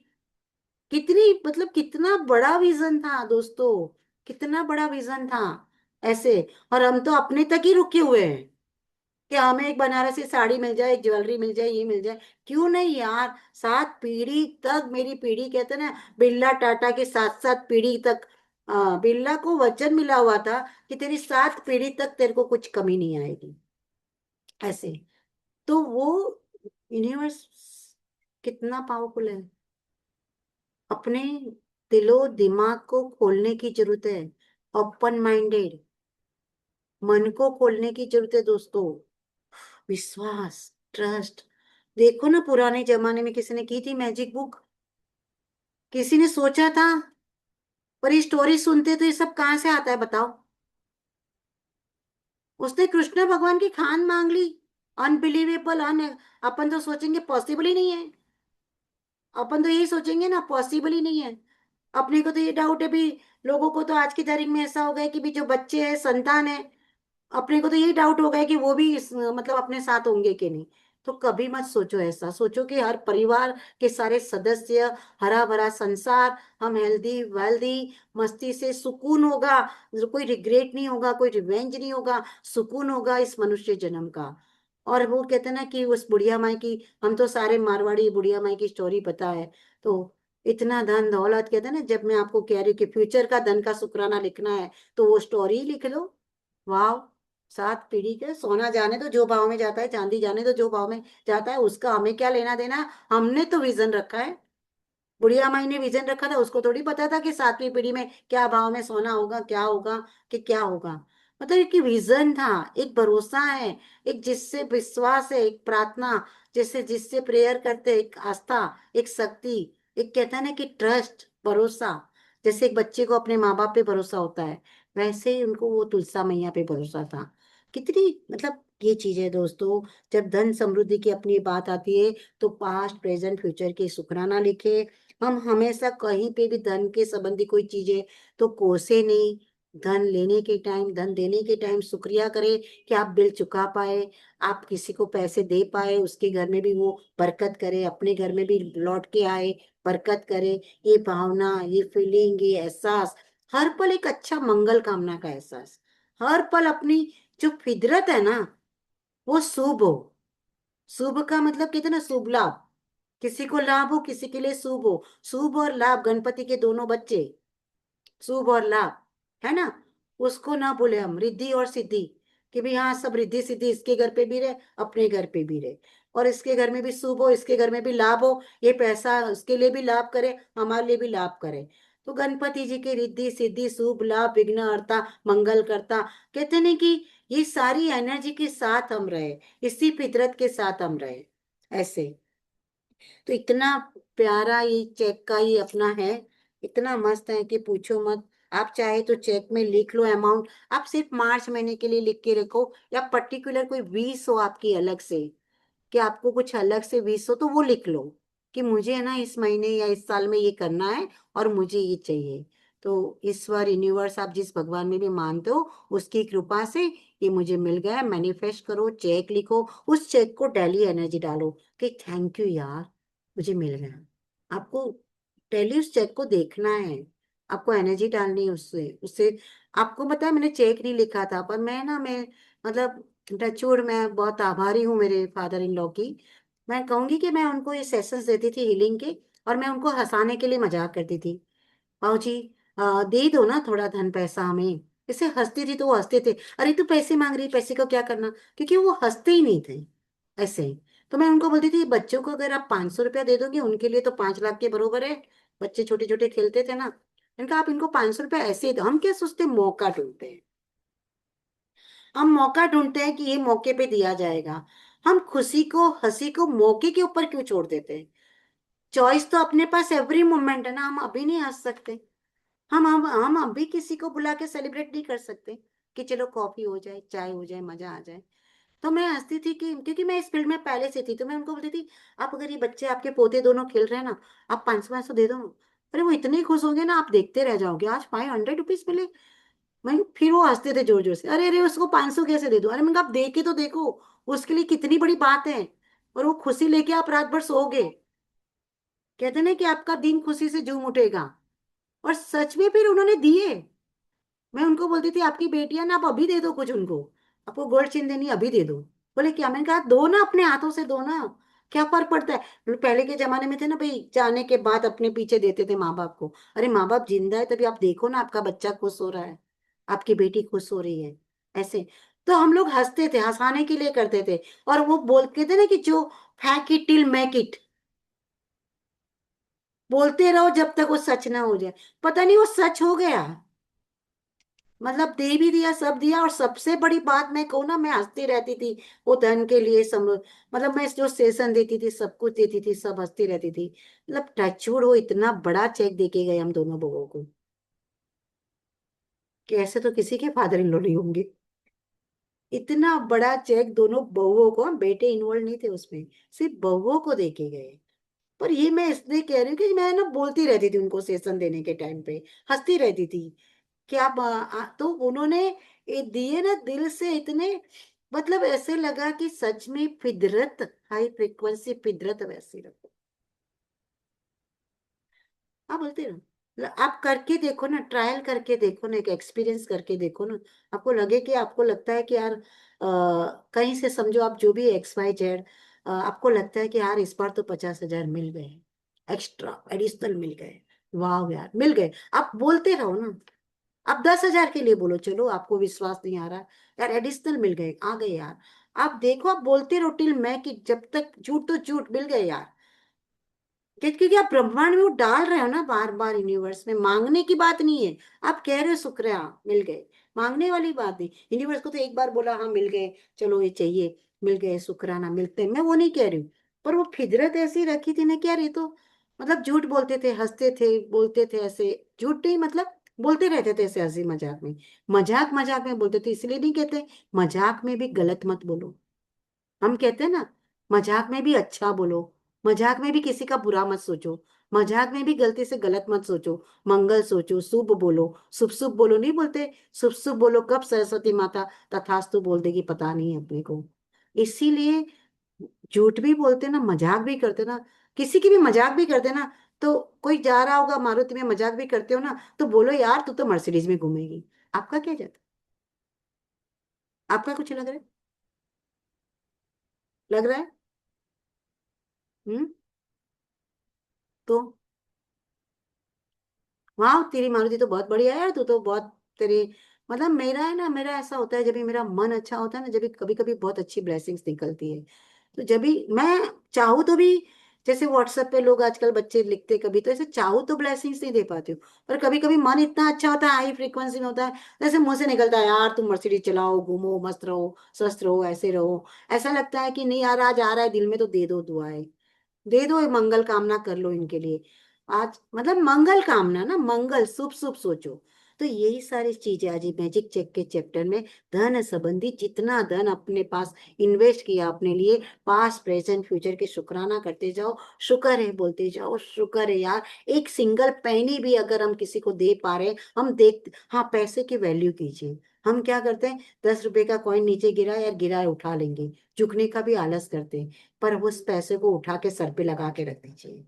कितनी मतलब कितना बड़ा विजन था दोस्तों, कितना बड़ा विजन था ऐसे। और हम तो अपने तक ही रुके हुए हैं कि हमें एक बनारसी साड़ी मिल जाए, एक ज्वेलरी मिल जाए, ये मिल जाए। क्यों नहीं यार, 7 पीढ़ी तक मेरी पीढ़ी, कहते हैं ना बिरला टाटा के 7 7 पीढ़ी तक, बिरला को वचन मिला हुआ था कि तेरी 7 पीढ़ी तक तेरे को कुछ कमी नहीं आएगी ऐसे। तो वो यूनिवर्स कितना पावरफुल है। अपने दिलो दिमाग को खोलने की जरूरत है, ओपन माइंडेड मन को खोलने की जरूरत है दोस्तों। विश्वास, ट्रस्ट। देखो ना पुराने जमाने में किसी ने की थी मैजिक बुक, किसी ने सोचा था? पर ये स्टोरी सुनते तो ये सब कहाँ से आता है बताओ। उसने कृष्ण भगवान की खान मांग ली, अनबिलीवेबल, अपन तो सोचेंगे पॉसिबल ही नहीं है, अपन तो यही सोचेंगे ना पॉसिबल ही नहीं है। अपने को तो ये डाउट है भी, लोगों को तो आज की तारीख में ऐसा हो गया है कि भी जो बच्चे हैं, संतान है, अपने को तो यही डाउट हो गया है कि वो भी मतलब अपने साथ होंगे कि नहीं। तो कभी मत सोचो ऐसा, सोचो कि हर परिवार के सारे सदस्य, हरा भरा संसार, हम हेल्दी वेल्दी, मस्ती से सुकून होगा, कोई रिग्रेट नहीं होगा, कोई रिवेंज नहीं होगा, सुकून होगा इस मनुष्य जन्म का। और वो कहते हैं ना कि उस बुढ़िया माई की, हम तो सारे मारवाड़ी बुढ़िया माई की स्टोरी पता है। तो इतना धन दौलत, कहते हैं ना, जब मैं आपको कह रही हूँ कि फ्यूचर का धन का शुक्राना लिखना है तो वो स्टोरी लिख लो। वाह, 7 पीढ़ी के सोना जाने तो जो भाव में जाता है, चांदी जाने तो जो भाव में जाता है, उसका हमें क्या लेना देना। हमने तो विजन रखा है, बुढ़िया माई ने विजन रखा था, उसको थोड़ी पता था कि 7वीं पीढ़ी में क्या भाव में सोना होगा, क्या होगा, कि क्या होगा। मतलब एक विजन था, एक भरोसा है, एक जिससे विश्वास है, एक प्रार्थना, जिससे जिससे प्रेयर करते हैं, एक आस्था, एक शक्ति, एक कहता है ना कि ट्रस्ट, भरोसा। जैसे एक बच्चे को अपने माँ बाप पे भरोसा होता है, वैसे ही उनको वो तुलसा मैया पे भरोसा था। कितनी मतलब ये चीज है दोस्तों। जब धन समृद्धि की अपनी बात आती है, तो पास्ट प्रेजेंट फ्यूचर की शुक्राना लिखे। हम हमेशा कहीं पे भी धन के संबंधी कोई चीजें तो कोसे नहीं। धन लेने के टाइम, धन देने के टाइम शुक्रिया करें कि आप बिल चुका पाए, आप किसी को पैसे दे पाए, उसके घर में भी वो बरकत करे, अपने घर में भी लौट के आए, बरकत करे। ये भावना, ये फीलिंग, ये एहसास, हर पल एक अच्छा मंगल कामना का एहसास, हर पल अपनी जो फितरत है ना वो शुभ हो। शुभ का मतलब कहते हैं ना शुभ लाभ, किसी को लाभ हो, किसी के लिए शुभ हो। शुभ और लाभ गणपति के दोनों बच्चे, शुभ और लाभ, है ना। उसको ना बोले हम रिद्धि और सिद्धि, कि भी हाँ सब रिद्धि सिद्धि इसके घर पे भी रहे, अपने घर पे भी रहे, और इसके घर में भी शुभ हो, इसके घर में भी लाभ हो, ये पैसा उसके लिए भी लाभ करे, हमारे लिए भी लाभ करे। तो गणपति जी की रिद्धि सिद्धि शुभ लाभ विघ्नहर्ता मंगल करता, कहते नहीं कि ये सारी एनर्जी के साथ हम रहे, इसी फितरत के साथ हम रहे ऐसे। तो इतना प्यारा ये चेक का ये अपना है, इतना मस्त है कि पूछो मत। आप चाहे तो चेक में लिख लो अमाउंट, आप सिर्फ मार्च महीने के लिए लिख के रखो, या पर्टिकुलर कोई 20 हो आपकी अलग से, कि आपको कुछ अलग से 20 हो तो वो लिख लो, कि मुझे है ना इस महीने या इस साल में ये करना है और मुझे ये चाहिए। तो ईश्वर यूनिवर्स आप जिस भगवान में भी मानते हो उसकी कृपा से ये मुझे मिल गया। मैनिफेस्ट करो, चेक लिखो, उस चेक को डेली एनर्जी डालो कि थैंक यू यार मुझे मिल गया। आपको डेली उस चेक को देखना है, आपको एनर्जी डालनी है उससे उससे। आपको पता है मैंने चेक नहीं लिखा था, पर मैं मतलब टचवुड मैं बहुत आभारी हूँ मेरे फादर इन लॉ की। मैं कहूंगी कि मैं उनको ये सेशंस देती थी हीलिंग के, और मैं उनको हंसाने के लिए मजाक करती थी, पाओ जी दे दो ना थोड़ा धन पैसा हमें। इससे हंसती थी तो वो हंसते थे, अरे तू पैसे मांग रही, पैसे को क्या करना, क्योंकि वो हंसते ही नहीं थे ऐसे ही। तो मैं उनको बोलती थी बच्चों को अगर आप 500 रुपया दे दोगे उनके लिए तो 5 लाख के बरोबर है। बच्चे छोटे छोटे खेलते थे ना, इनका आप इनको 500 रुपया ऐसे ही दो। हम क्या सोचते हैं, मौका ढूंढते हैं, हम मौका ढूंढते हैं कि ये मौके पे दिया जाएगा। हम खुशी को हंसी को मौके के ऊपर क्यों छोड़ देते हैं। चॉइस तो अपने पास एवरी मोमेंट है ना, हम अभी नहीं हंस सकते। हम अभी किसी को बुला के सेलिब्रेट नहीं कर सकते कि चलो कॉफी हो जाए, चाय हो जाए, मजा आ जाए। तो मैं हंसती थी कि क्योंकि मैं इस फील्ड में पहले से थी, तो मैं उनको बोलती थी आप अगर ये बच्चे आपके पोते दोनों खेल रहे हैं ना, आप 500 500 दे दो। अरे वो इतने खुश होंगे ना, आप देखते रह जाओगे, आज 500 रुपीज मिले। मैं फिर वो हंसते थे जोर जोर से, अरे अरे उसको 500 कैसे दे दूं। अरे मैंने कहा आप दे के तो देखो, उसके लिए कितनी बड़ी बात है। और वो खुशी लेके आप रात भर सोओगे, कहते ना कि आपका दिन खुशी से झूम उठेगा। और सच में फिर उन्होंने दिए। मैं उनको बोलती थी आपकी बेटियां ना, आप अभी दे दो कुछ उनको, आपको गोल्ड चेन देनी है, अभी दे दो। बोले क्या, मैंने कहा दो ना, अपने हाथों से दो ना, क्या फर्क पड़ता है। पहले के जमाने में थे ना भाई, जाने के बाद अपने पीछे देते थे माँ बाप को। अरे माँ बाप जिंदा है तभी आप देखो ना, आपका बच्चा खुश हो रहा है, आपकी बेटी खुश हो रही है ऐसे। तो हम लोग हंसते थे, हंसाने के लिए करते थे। और वो बोलते थे ना कि जो फेंक इट टिल मेक इट, बोलते रहो जब तक वो सच ना हो जाए। पता नहीं वो सच हो गया, मतलब दे भी दिया, सब दिया। और सबसे बड़ी बात मैं कहूँ ना, मैं हंसती रहती थी वो धन के लिए मतलब मैं जो सेशन देती थी, सब कुछ देती थी, सब हंसती रहती थी। मतलब टचवुड वो इतना बड़ा चेक देके गए हम दोनों बहूओं को, कि ऐसे तो किसी के फादर इन लॉ नहीं होंगे। इतना बड़ा चेक दोनों बहुओं को, हम बेटे इन्वॉल्व नहीं थे उसमें, सिर्फ बहुओं को देके गए। पर ये मैं इसलिए कह रही हूँ कि मैं ना बोलती रहती थी उनको सेशन देने के टाइम पे, हंसती रहती थी कि आप तो उन्होंने ये दिए ना दिल से इतने, मतलब ऐसे लगा कि सच में फितरत, हाई फ्रिक्वेंसी फितरत वैसी रखो। आप बोलते रहो, आप करके देखो ना, ट्रायल करके देखो ना, एक एक्सपीरियंस करके देखो ना। आपको लगे कि आपको लगता है कि यार कहीं से समझो आप जो भी XYZ, आपको लगता है कि यार इस बार तो 50,000 मिल गए, एक्स्ट्रा एडिशनल मिल गए, वाह यार मिल गए। आप बोलते रहो ना, आप 10,000 के लिए बोलो, चलो आपको विश्वास नहीं आ रहा, यार एडिशनल मिल गए, आ गए यार। आप देखो, आप बोलते रहो टिल मैं कि जब तक झूठ तो झूठ मिल गए यार। क्योंकि आप ब्रह्मांड में वो डाल रहे हो ना बार बार, यूनिवर्स में मांगने की बात नहीं है। आप कह रहे हो शुक्रिया मिल गए, मांगने वाली बात नहीं। यूनिवर्स को तो एक बार बोला हाँ मिल गए, चलो ये चाहिए, मिल गए, शुक्राना मिलते हैं, मैं वो नहीं कह रही हूँ। पर वो फितरत ऐसी रखी थी ना, क्या रही तो मतलब झूठ बोलते थे, हंसते थे, बोलते थे ऐसे, झूठ नहीं मतलब बोलते रहते थे ऐसे हंसी मजाक में। मजाक मजाक में बोलते थे, इसलिए नहीं कहते मजाक में भी गलत मत बोलो। हम कहते हैं ना, मजाक में भी अच्छा बोलो, मजाक में भी किसी का बुरा मत सोचो, मजाक में भी गलती से गलत मत सोचो, मंगल सोचो, शुभ बोलो, शुभ शुभ बोलो, नहीं बोलते शुभ शुभ बोलो, कब सरस्वती माता तथास्तु बोल देगी पता नहीं अपने को। इसीलिए झूठ भी बोलते ना, मजाक भी करते ना, किसी की भी मजाक भी करते ना, तो कोई जा रहा होगा मारुति में, मजाक भी करते हो ना, तो बोलो यार तू तो मर्सिडीज में घूमेगी। आपका क्या जाता, आपका कुछ लग रहा है, लग रहा है। हम्म। तो वाह तेरी मारुति तो बहुत बढ़िया है यार, तू तो बहुत तेरी, मतलब मेरा है ना, मेरा ऐसा होता है जब भी मेरा मन अच्छा होता है ना, जब भी कभी कभी बहुत अच्छी ब्लेसिंग्स निकलती है। तो जब भी मैं चाहूँ तो भी, जैसे व्हाट्सएप पे लोग आजकल बच्चे लिखते कभी, तो ऐसे चाहूँ तो ब्लेसिंग्स नहीं दे पाती हूँ। पर कभी कभी मन इतना अच्छा होता है, हाई फ्रिक्वेंसी में होता है, जैसे मुंह से निकलता है यार तुम मर्सिडीज चलाओ, घूमो, मस्त रहो, स्वस्थ रहो, ऐसे रहो। ऐसा लगता है कि नहीं यार आज आ रहा है दिल में तो दे दो दुआएं, दे दो, ये मंगल कामना कर लो इनके लिए। आज मतलब मंगल कामना ना, मंगल शुभ शुभ सोचो। तो यही सारी चीजें आज मैजिक चेक के चैप्टर में धन संबंधी जितना धन अपने पास इन्वेस्ट किया अपने लिए, पास्ट प्रेजेंट फ्यूचर के शुक्राना करते जाओ, शुक्र है बोलते जाओ, शुक्र है यार, एक सिंगल पैनी भी अगर हम किसी को दे पा रहे हैं, हम देख, हाँ पैसे की वैल्यू कीजिए। हम क्या करते हैं, 10 रुपए का कॉइन नीचे गिरा यार, गिरा है उठा लेंगे, झुकने का भी आलस करते हैं, पर उस पैसे को उठा के सर पे लगा के रख दीजिए।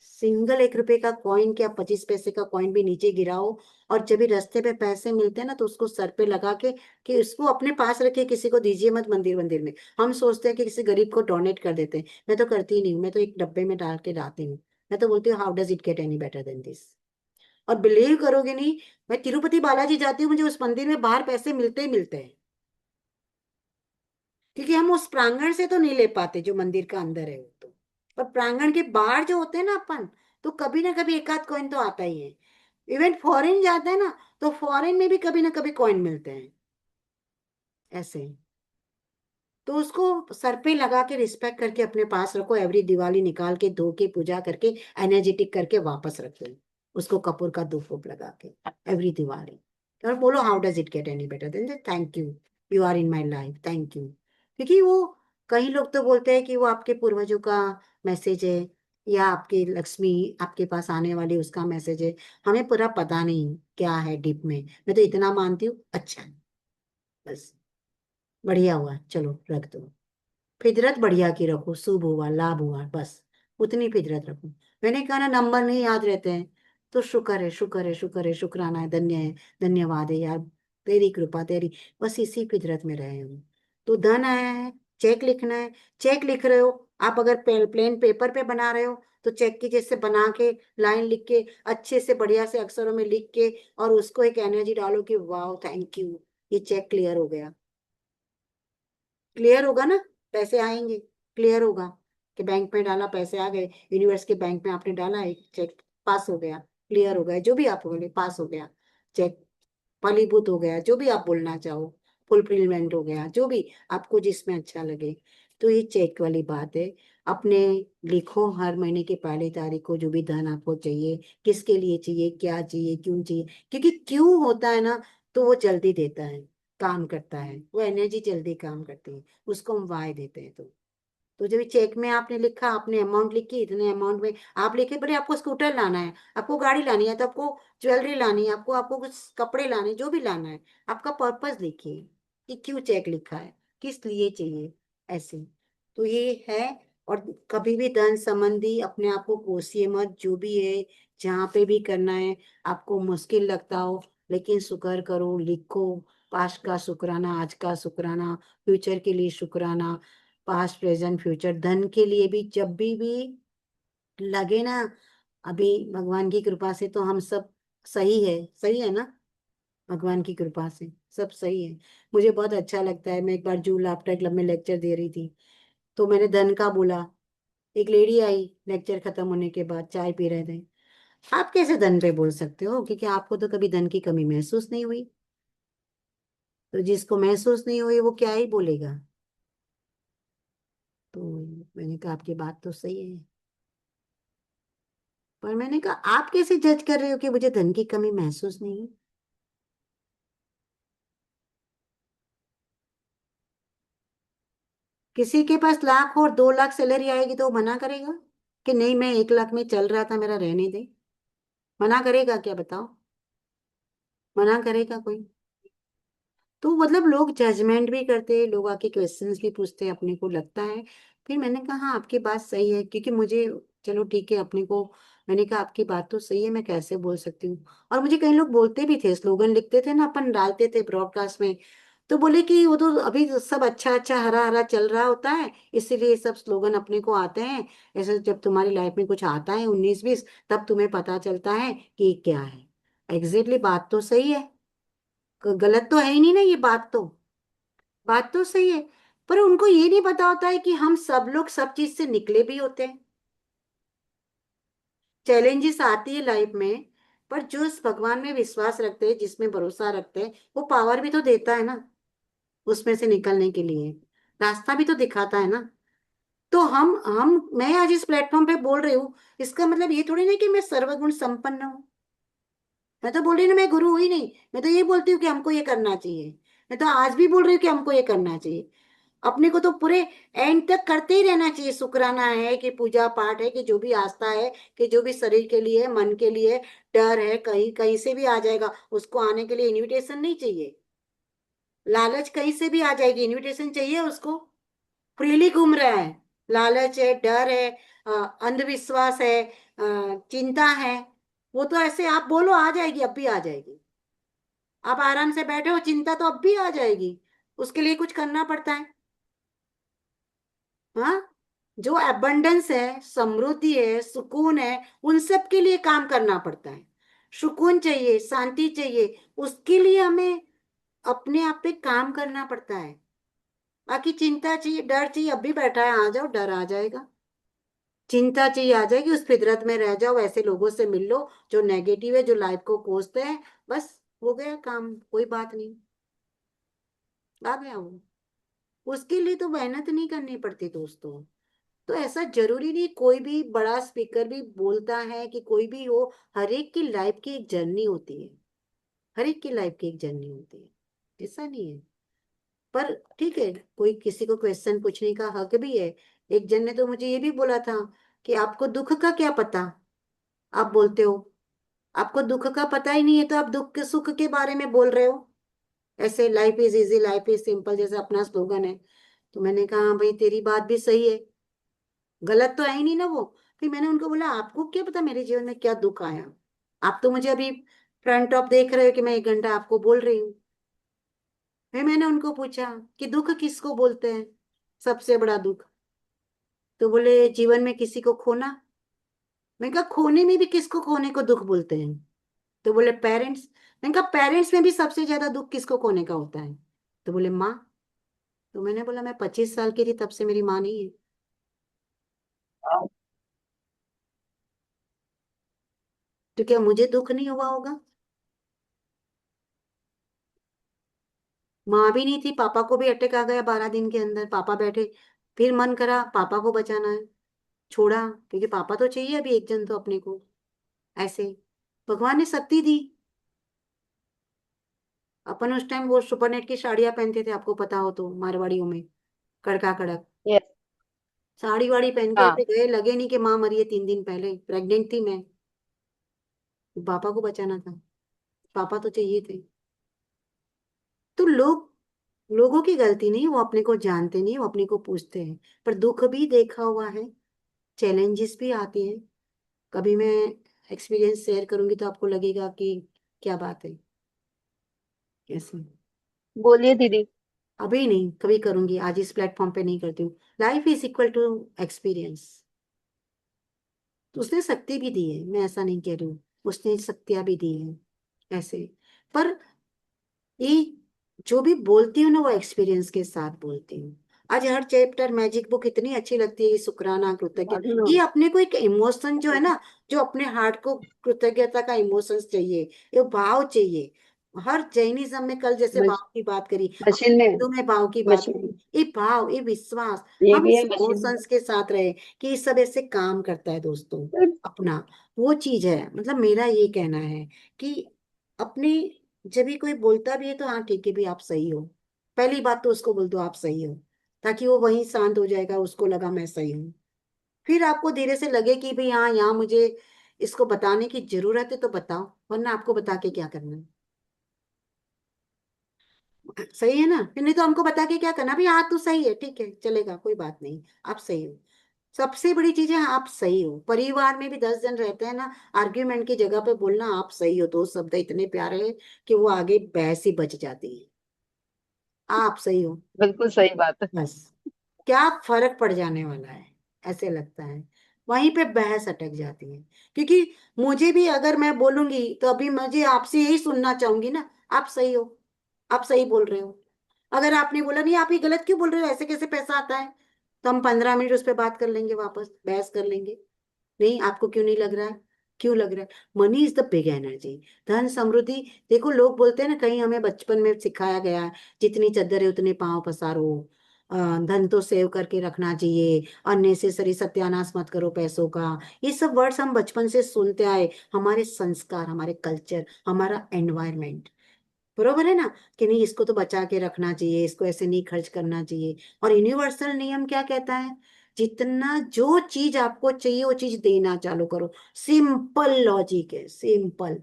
सिंगल 1 रुपए का कॉइन क्या 25 पैसे का कॉइन भी नीचे गिराओ, और जब भी रास्ते पे पैसे मिलते हैं ना तो उसको सर पे लगा के, कि उसको अपने पास रखिए, किसी को दीजिए मत मंदिर मंदिर में। हम सोचते हैं कि किसी गरीब को डोनेट कर देते हैं, मैं तो करती ही नहीं हूँ, मैं तो एक डब्बे में डाल के लाती हूँ। मैं तो बोलती हूँ how does it get any better then this. और बिलीव करोगे नहीं, मैं तिरुपति बालाजी जाती हूँ, मुझे उस मंदिर में बाहर पैसे मिलते ही मिलते हैं, क्योंकि हम उस प्रांगण से तो नहीं ले पाते जो मंदिर का अंदर है वो तो, पर प्रांगण के बाहर जो होते हैं ना अपन, तो कभी ना कभी एक आध कॉइन तो आता ही है। इवन फॉरेन जाता है ना, तो फॉरेन में भी कभी ना कभी कॉइन मिलते हैं ऐसे। तो उसको सर पे लगा के रिस्पेक्ट करके अपने पास रखो, एवरी दिवाली निकाल के धो के पूजा करके एनर्जेटिक करके वापस रख दो उसको, कपूर का धूप वूप लगा के एवरी दिवाली। और बोलो how does it get any better than, thank you, you are in my life, thank you. क्योंकि वो, कई लोग तो बोलते हैं कि वो आपके पूर्वजों का मैसेज है, या आपकी लक्ष्मी आपके पास आने वाली उसका मैसेज है। हमें पूरा पता नहीं क्या है डीप में, मैं तो इतना मानती हूँ, अच्छा बस, बढ़िया हुआ, चलो रख दो। फितरत बढ़िया की रखो, शुभ हुआ, लाभ हुआ, बस उतनी फितरत रखो। मैंने कहा ना नंबर नहीं याद रहते हैं, तो शुक्र है, शुक्र है, शुक्र है, शुक्राना है, धन्यवाद है यार, तेरी कृपा तेरी, बस इसी फितरत में रहे हम। तो धन आया है, चेक लिखना है, चेक लिख रहे हो आप, अगर प्लेन पेपर पे बना रहे हो तो चेक की जैसे बना के, लाइन लिख के, अच्छे से बढ़िया से अक्षरों में लिख के, और उसको एक एनर्जी डालो कि वाह थैंक यू, ये चेक क्लियर हो गया। क्लियर होगा ना, पैसे आएंगे, क्लियर होगा कि बैंक में डाला पैसे आ गए, यूनिवर्स के बैंक में आपने डाला एक चेक, पास हो गया, क्लियर हो गया, जो भी आप बोले पास हो गया, चेक फलीभूत हो गया, जो भी आप बोलना चाहो, फुलफिलमेंट हो गया, जो भी आपको जिसमें अच्छा लगे। तो ये चेक वाली बात है। अपने लिखो हर महीने की पहली तारीख को जो भी धन आपको चाहिए, किसके लिए चाहिए, क्या चाहिए, क्यों चाहिए, क्योंकि क्यों होता है ना, तो वो जल्दी देता है, काम करता है, वो एनर्जी जल्दी काम करती है, उसको हम वाय देते हैं। तो जब चेक में आपने लिखा, आपने अमाउंट लिखी, इतने अमाउंट में आप लिखे, बड़े आपको स्कूटर लाना है, आपको गाड़ी लानी है, तो आपको ज्वेलरी लानी है, आपको आपको कुछ कपड़े लाने, जो भी लाना है, आपका पर्पस लिखिए कि क्यों चेक लिखा है, किस लिए चाहिए, ऐसे। तो ये है। और कभी भी धन संबंधी अपने आप को कोसिए मत, जो भी है जहाँ पे भी करना है, आपको मुश्किल लगता हो, लेकिन शुक्र करो, लिखो, पास्ट का शुक्राना, आज का शुक्राना, फ्यूचर के लिए शुक्राना, पास्ट प्रेजेंट फ्यूचर, धन के लिए भी जब भी लगे ना, अभी भगवान की कृपा से तो हम सब सही है ना, भगवान की कृपा से सब सही है। मुझे बहुत अच्छा लगता है, मैं एक बार जूल लाफ्टर क्लब में लेक्चर दे रही थी, तो मैंने धन का बोला, एक लेडी आई, लेक्चर खत्म होने के बाद चाय पी रहे थे, आप कैसे धन पे बोल सकते हो, क्योंकि आपको तो कभी धन की कमी महसूस नहीं हुई। तो जिसको महसूस नहीं हुई वो क्या ही बोलेगा। तो मैंने कहा आपकी बात तो सही है, पर मैंने कहा आप कैसे जज कर रहे हो कि मुझे धन की कमी महसूस नहीं है। किसी के पास लाख और 2 लाख सैलरी आएगी तो वो मना करेगा कि नहीं मैं 1 लाख में चल रहा था, मेरा रहने दे, मना करेगा क्या बताओ, मना करेगा कोई? तो मतलब लोग जजमेंट भी करते हैं, लोग आके क्वेश्चंस भी पूछते हैं, अपने को लगता है। फिर मैंने कहा हाँ आपकी बात सही है, क्योंकि मुझे, चलो ठीक है अपने को, मैंने कहा आपकी बात तो सही है, मैं कैसे बोल सकती हूँ। और मुझे कई लोग बोलते भी थे, स्लोगन लिखते थे ना, अपन डालते थे ब्रॉडकास्ट में, तो बोले कि वो तो अभी तो सब अच्छा अच्छा हरा हरा चल रहा होता है, इसीलिए ये सब स्लोगन अपने को आते हैं, ऐसे जब तुम्हारी लाइफ में कुछ आता है 19-20, तब तुम्हें पता चलता है कि ये क्या है। एग्जैक्टली बात तो सही है, गलत तो है ही नहीं ना, ये बात तो सही है। पर उनको ये नहीं पता होता है कि हम सब लोग सब चीज से निकले भी होते हैं, चैलेंजेस आती है लाइफ में, पर जो इस भगवान में विश्वास रखते हैं, जिसमें भरोसा रखते हैं, वो पावर भी तो देता है ना, उसमें से निकलने के लिए रास्ता भी तो दिखाता है ना। तो हम मैं आज इस प्लेटफॉर्म पे बोल रही हूँ, इसका मतलब ये थोड़ी ना कि मैं सर्वगुण संपन्न हूँ। मैं तो बोल रही हूँ ना, मैं गुरु हुई नहीं, मैं तो ये बोलती हूँ कि हमको ये करना चाहिए। मैं तो आज भी बोल रही हूँ कि हमको ये करना चाहिए। अपने को तो पूरे एंड तक करते ही रहना चाहिए। शुक्राना है कि पूजा पाठ है कि जो भी आस्था है कि जो भी शरीर के लिए मन के लिए डर है, कहीं कहीं से भी आ जाएगा, उसको आने के लिए इनविटेशन नहीं चाहिए। लालच कहीं से भी आ जाएगी, इनविटेशन चाहिए उसको। फ्रीली घूम रहा है, लालच है, डर है, अंधविश्वास है, चिंता है, वो तो ऐसे आप बोलो आ जाएगी, अब भी आ जाएगी। आप आराम से बैठे हो, चिंता तो अब भी आ जाएगी। उसके लिए कुछ करना पड़ता है। हाँ, जो एबंडेंस है, समृद्धि है, सुकून है, उन सब के लिए काम करना पड़ता है। सुकून चाहिए, शांति चाहिए, उसके लिए हमें अपने आप पे काम करना पड़ता है। बाकी चिंता चाहिए, डर चाहिए, अब भी बैठा है, आ जाओ, डर आ जाएगा। चिंता चाहिए, आ जाएगी, उस फितरत में रह जाओ, ऐसे लोगों से मिल लो जो नेगेटिव है, जो लाइफ को कोसते हैं, बस हो गया काम, कोई बात नहीं, आ गया वो। उसके लिए तो मेहनत नहीं करनी पड़ती दोस्तों। तो ऐसा जरूरी नहीं कोई भी बड़ा स्पीकर भी बोलता है कि कोई भी हो, हर एक की लाइफ की एक जर्नी होती है। हर एक की लाइफ की एक जर्नी होती है, ऐसा नहीं है। पर ठीक है, कोई किसी को क्वेश्चन पूछने का हक भी है। एक जन ने तो मुझे ये भी बोला था कि आपको दुख का क्या पता, आप बोलते हो, आपको दुख का पता ही नहीं है तो आप दुख के सुख के बारे में बोल रहे हो। ऐसे life is easy, life is simple जैसे अपना स्लोगन है। तो मैंने कहा हाँ भाई, तेरी बात भी सही है, गलत तो है ही नहीं ना वो। फिर मैंने उनको बोला आपको क्या पता मेरे जीवन में क्या दुख आया। आप तो मुझे अभी फ्रंट ऑफ देख रहे हो कि मैं 1 घंटा आपको बोल रही हूँ। फिर मैंने उनको पूछा कि दुख किसको बोलते हैं, सबसे बड़ा दुख। तो बोले जीवन में किसी को खोना। मैं कहा खोने में भी किसको खोने को दुख बोलते हैं। तो बोले पेरेंट्स। मैंने कहा पेरेंट्स में भी सबसे ज्यादा दुख किसको खोने का होता है। तो बोले माँ। तो मैंने बोला मैं 25 साल की थी तब से मेरी माँ नहीं है। तो क्या मुझे दुख नहीं हुआ होगा। माँ भी नहीं थी, पापा को भी अटैक आ गया 12 दिन के अंदर, पापा बैठे। फिर मन करा पापा को बचाना है, छोड़ा, क्योंकि पापा तो चाहिए अभी एक जन तो अपने को। ऐसे भगवान ने शक्ति दी। अपन उस टाइम वो सुपरनेट की साड़ियां पहनते थे, आपको पता हो तो, मारवाड़ियों में, कड़का कड़क यस। साड़ी वाड़ी पहन के हाँ। ऐसे गए, लगे नहीं कि माँ मरी है 3 दिन पहले, प्रेग्नेंट थी मैं। पापा को बचाना था, पापा तो चाहिए थे। तो लोगों की गलती नहीं, वो अपने को जानते नहीं, वो अपने को पूछते हैं। पर दुख भी देखा हुआ है, चैलेंजेस भी आते हैं। कभी मैं एक्सपीरियंस शेयर करूंगी तो आपको लगेगा कि क्या बात है, कैसे। बोलिए दीदी। अभी नहीं, कभी करूंगी, आज इस प्लेटफॉर्म पे नहीं करती हूँ। Life is equal to experience. तो उसने शक्ति भी दी है, मैं ऐसा नहीं कह रही हूँ, उसने शक्तियां भी दी है ऐसे। पर ये जो भी बोलती हूँ ना, वो एक्सपीरियंस के साथ बोलती हूँ। आज हर चैप्टर मैजिक बुक इतनी अच्छी लगती है, ये शुक्राना कृतज्ञ, ये अपने को एक इमोशन जो है ना, जो अपने हार्ट को कृतज्ञता का इमोशंस चाहिए, ये भाव चाहिए। हर जैनिज्म में कल जैसे मश, भाव की बात करी, मशीन में। हिंदू में भाव की बात करी, मशीन। ये भाव, ये विश्वास, ये हम भी इस है मशीन में। इमोशंस के साथ रहे कि ये सब ऐसे काम करता है दोस्तों। अपना वो चीज है, मतलब मेरा ये कहना है कि अपने, जब भी कोई बोलता भी है तो हाँ ठीक है भी आप सही हो, पहली बात तो उसको बोल दो आप सही हो, ताकि वो वहीं शांत हो जाएगा, उसको लगा मैं सही हूँ। फिर आपको धीरे से लगे कि भाई हाँ, यहाँ मुझे इसको बताने की जरूरत है तो बताओ, वरना आपको बता के क्या करना है। सही है ना, फिर नहीं तो हमको बता के क्या करना, भाई हाँ तू सही है, ठीक है चलेगा, कोई बात नहीं, आप सही हो। सबसे बड़ी चीज है आप सही हो। परिवार में भी 10 जन रहते हैं ना, आर्ग्यूमेंट की जगह पे बोलना आप सही हो, 2 शब्द इतने प्यारे हैं कि वो आगे बहस ही बच जाती है। आप सही हो, बिल्कुल सही बात है। बस, क्या फर्क पड़ जाने वाला है, ऐसे लगता है। वहीं पे बहस अटक जाती है। क्योंकि मुझे भी अगर मैं बोलूंगी तो अभी मुझे आपसे यही सुनना चाहूंगी ना, आप सही हो, आप सही बोल रहे हो। अगर आपने बोला नहीं आप ये गलत क्यों बोल रहे हो, ऐसे कैसे पैसा आता है, तो हम 15 मिनट उस पर बात कर लेंगे, वापस बहस कर लेंगे। नहीं आपको क्यों नहीं लग रहा है, क्यों लग रहा है। Money is the big energy, धन समृद्धि। देखो लोग बोलते हैं ना, कहीं हमें बचपन में सिखाया गया है जितनी चद्दर है उतने पांव पसारो, धन तो सेव करके रखना चाहिए, अननेसेसरी सत्यानाश मत करो पैसों का। ये सब वर्ड्स हम बचपन से सुनते आए, हमारे संस्कार, हमारे कल्चर, हमारा एनवायरमेंट, बरोबर है ना, कि नहीं इसको तो बचा के रखना चाहिए, इसको ऐसे नहीं खर्च करना चाहिए। और यूनिवर्सल नियम क्या कहता है? जितना जो चीज आपको चाहिए वो चीज देना चालू करो। सिंपल लॉजिक है, सिंपल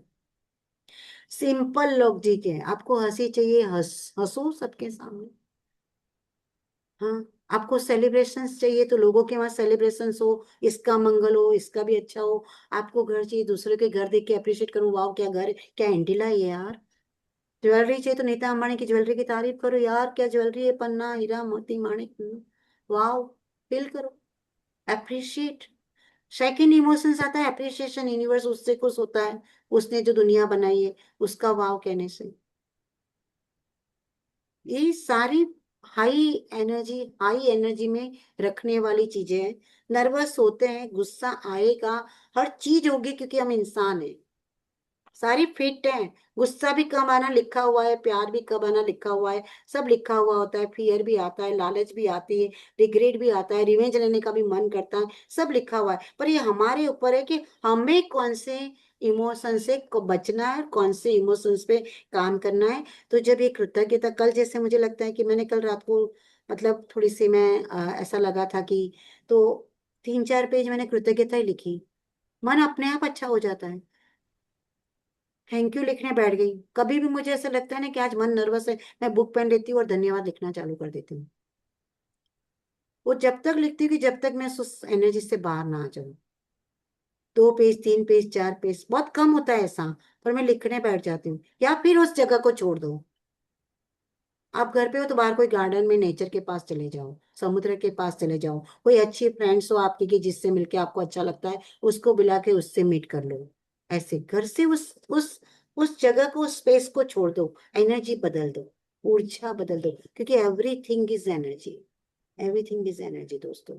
सिंपल लॉजिक है। आपको हंसी चाहिए, हंसो सबके सामने। हाँ, आपको सेलिब्रेशंस चाहिए तो लोगों के वहां सेलिब्रेशंस हो, इसका मंगल हो, इसका भी अच्छा हो। आपको घर चाहिए, दूसरे के घर देख के अप्रिशिएट करो, वाह क्या घर, क्या एंटीला है यार। ज्वेलरी चाहिए तो नीता अंबानी की ज्वेलरी की तारीफ करो, यार क्या ज्वेलरी है, पन्ना हीरा मोती माणिक, वाह, फील करो, अप्रिशिएट। सेकंड इमोशंस आता है अप्रिशिएशन, यूनिवर्स उससे खुश होता है, उसने जो दुनिया बनाई है उसका वाव कहने से। ये सारी हाई एनर्जी में रखने वाली चीजें हैं। नर्वस होते हैं, गुस्सा आएगा, हर चीज होगी क्योंकि हम इंसान हैं, सारी फिट है। गुस्सा भी कब आना लिखा हुआ है, प्यार भी कब आना लिखा हुआ है, सब लिखा हुआ होता है। फियर भी आता है, लालच भी आती है, रिग्रेट भी आता है, रिवेंज लेने का भी मन करता है, सब लिखा हुआ है। पर ये हमारे ऊपर है कि हमें कौन से इमोशन से बचना है, कौन से इमोशंस पे काम करना है। तो जब ये कृतज्ञता, कल जैसे मुझे लगता है कि मैंने कल रात को मतलब थोड़ी सी मैं ऐसा लगा था कि, तो 3-4 पेज मैंने कृतज्ञता ही लिखी, मन अपने आप अच्छा हो जाता है। थैंक यू लिखने बैठ गई। कभी भी मुझे ऐसा लगता है ना कि आज मन नर्वस है, मैं बुक पेन लेती हूँ और धन्यवाद लिखना चालू कर देती हूँ। वो जब तक लिखती हूँ कि जब तक मैं उस एनर्जी से बाहर ना आ जाऊं। 2 पेज, 3 पेज, 4 पेज बहुत कम होता है ऐसा, पर मैं लिखने बैठ जाती हूँ। या फिर उस जगह को छोड़ दो। आप घर पे हो तो बाहर कोई गार्डन में नेचर के पास चले जाओ, समुद्र के पास चले जाओ, कोई अच्छी फ्रेंड्स हो आपकी कि जिससे मिलके आपको अच्छा लगता है, उसको बुला के उससे मीट कर लो। ऐसे घर से उस जगह को, उस स्पेस को छोड़ दो, एनर्जी बदल दो, ऊर्जा बदल दो, क्योंकि everything is energy, everything is energy दोस्तों।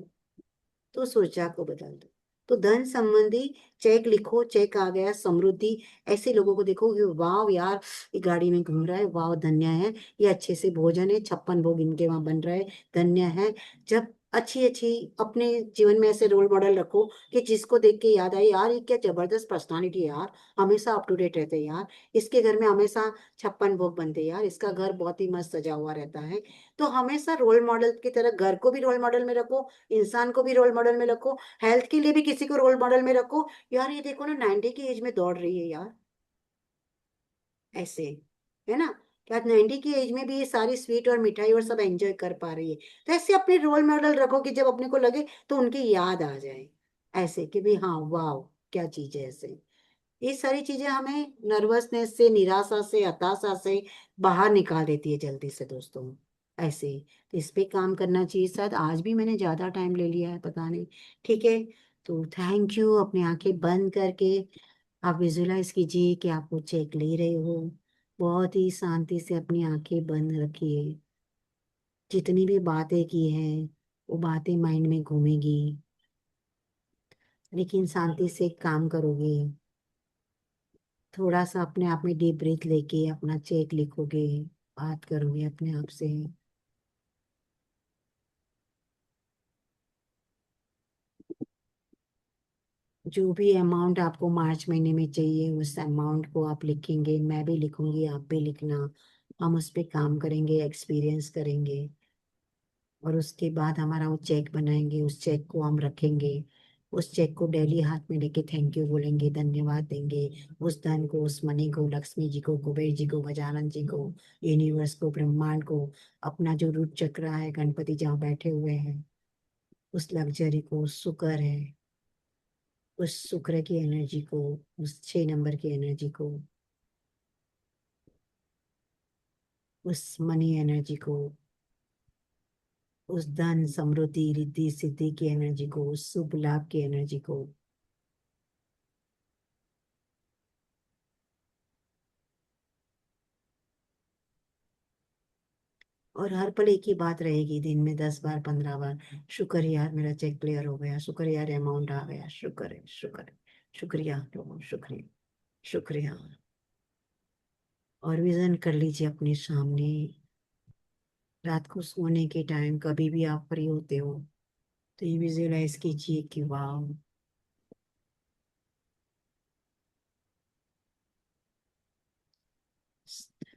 तो उस ऊर्जा को बदल दो। तो धन संबंधी चेक लिखो, चेक आ गया, समृद्धि। ऐसे लोगों को देखो कि वाह यार, ये गाड़ी में घूम रहा है, वाह धन्य है, ये अच्छे से भोजन है, 56 भोग इनके वहां बन रहा है, धन्य है। जब अच्छी अच्छी अपने जीवन में ऐसे रोल मॉडल रखो कि जिसको देख के याद आए, यार ये क्या जबरदस्त पर्सनालिटी है यार, हमेशा अप टू डेट रहते हैं यार, इसके घर में हमेशा 56 भोग बनते हैं यार, इसका घर बहुत ही मस्त सजा हुआ रहता है। तो हमेशा रोल मॉडल की तरह घर को भी रोल मॉडल में रखो, इंसान को भी रोल मॉडल में रखो, हेल्थ के लिए भी किसी को रोल मॉडल में रखो। यार ये देखो ना, 90 की एज में दौड़ रही है यार, ऐसे, है ना, क्या 90 की एज में भी ये सारी स्वीट और मिठाई और सब एंजॉय कर पा रही है। तो ऐसे अपने रोल मॉडल रखो कि जब अपने को लगे तो उनकी याद आ जाए, ऐसे कि भी हाँ वाह क्या चीज है ऐसे। ये सारी चीजें हमें नर्वसनेस से, निराशा से, हताशा से बाहर निकाल देती है जल्दी से दोस्तों, ऐसे। तो इस पे काम करना चाहिए। शायद आज भी मैंने ज्यादा टाइम ले लिया है, पता नहीं। ठीक है, तो थैंक यू। अपनी आंखें बंद करके आप विजुलाइज कीजिए कि आप वो चेक ले रहे हो। बहुत ही शांति से अपनी आंखें बंद रखिए। जितनी भी बातें की हैं वो बातें माइंड में घूमेगी, लेकिन शांति से काम करोगे। थोड़ा सा अपने आप में डीप ब्रीथ लेके अपना चेक लिखोगे, बात करोगे अपने आप से। जो भी अमाउंट आपको मार्च महीने में चाहिए उस अमाउंट को आप लिखेंगे, मैं भी लिखूंगी, आप भी लिखना। हम उस पे काम करेंगे, एक्सपीरियंस करेंगे, और उसके बाद हमारा वो चेक बनाएंगे, उस चेक को हम रखेंगे। उस चेक को डेली हाथ में लेके थैंक यू बोलेंगे, धन्यवाद देंगे। उस धन को, उस मनी को, लक्ष्मी जी को, कुबेर जी को, गजानन जी को, यूनिवर्स को, ब्रह्मांड को, अपना जो रूट चक्र है, गणपति जहाँ बैठे हुए हैं, उस लग्जरी को, उस शुक्र है, उस शुक्र की एनर्जी को, उस 6 नंबर की एनर्जी को, उस मनी एनर्जी को, उस धन समृद्धि रिद्धि सिद्धि की एनर्जी को, उस शुभ लाभ की एनर्जी को। और हर पल एक ही बात रहेगी, दिन में 10 बार, 15 बार, शुक्र है यार मेरा चेक क्लियर हो गया, शुक्र है यार अमाउंट आ गया, शुक्र है, शुक्र है, शुक्रिया लोगों, शुक्रिया, शुक्रिया। और विजन कर लीजिए अपने सामने रात को सोने के टाइम कभी भी आप फ्री होते हो तो ये विजुअलाइज कीजिए कि वाह,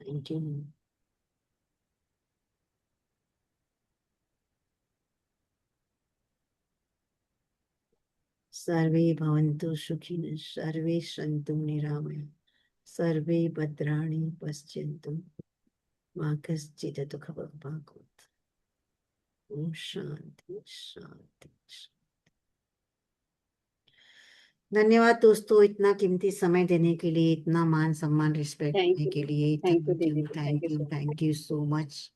थैंक यू। सर्वे भवन्तु सुखिनः, सर्वे सन्तु निरामयाः, सर्वे भद्राणि पश्यन्तु मा कश्चित् दुःखभाग् भवेत्। ओम शांति शांति। धन्यवाद दोस्तों, इतना कीमती समय देने के लिए, इतना मान सम्मान रिस्पेक्ट थैंक देने यू। के लिए। थैंक यू थैंक दीदी यू जी, thank thank you you so much. Thank you so much.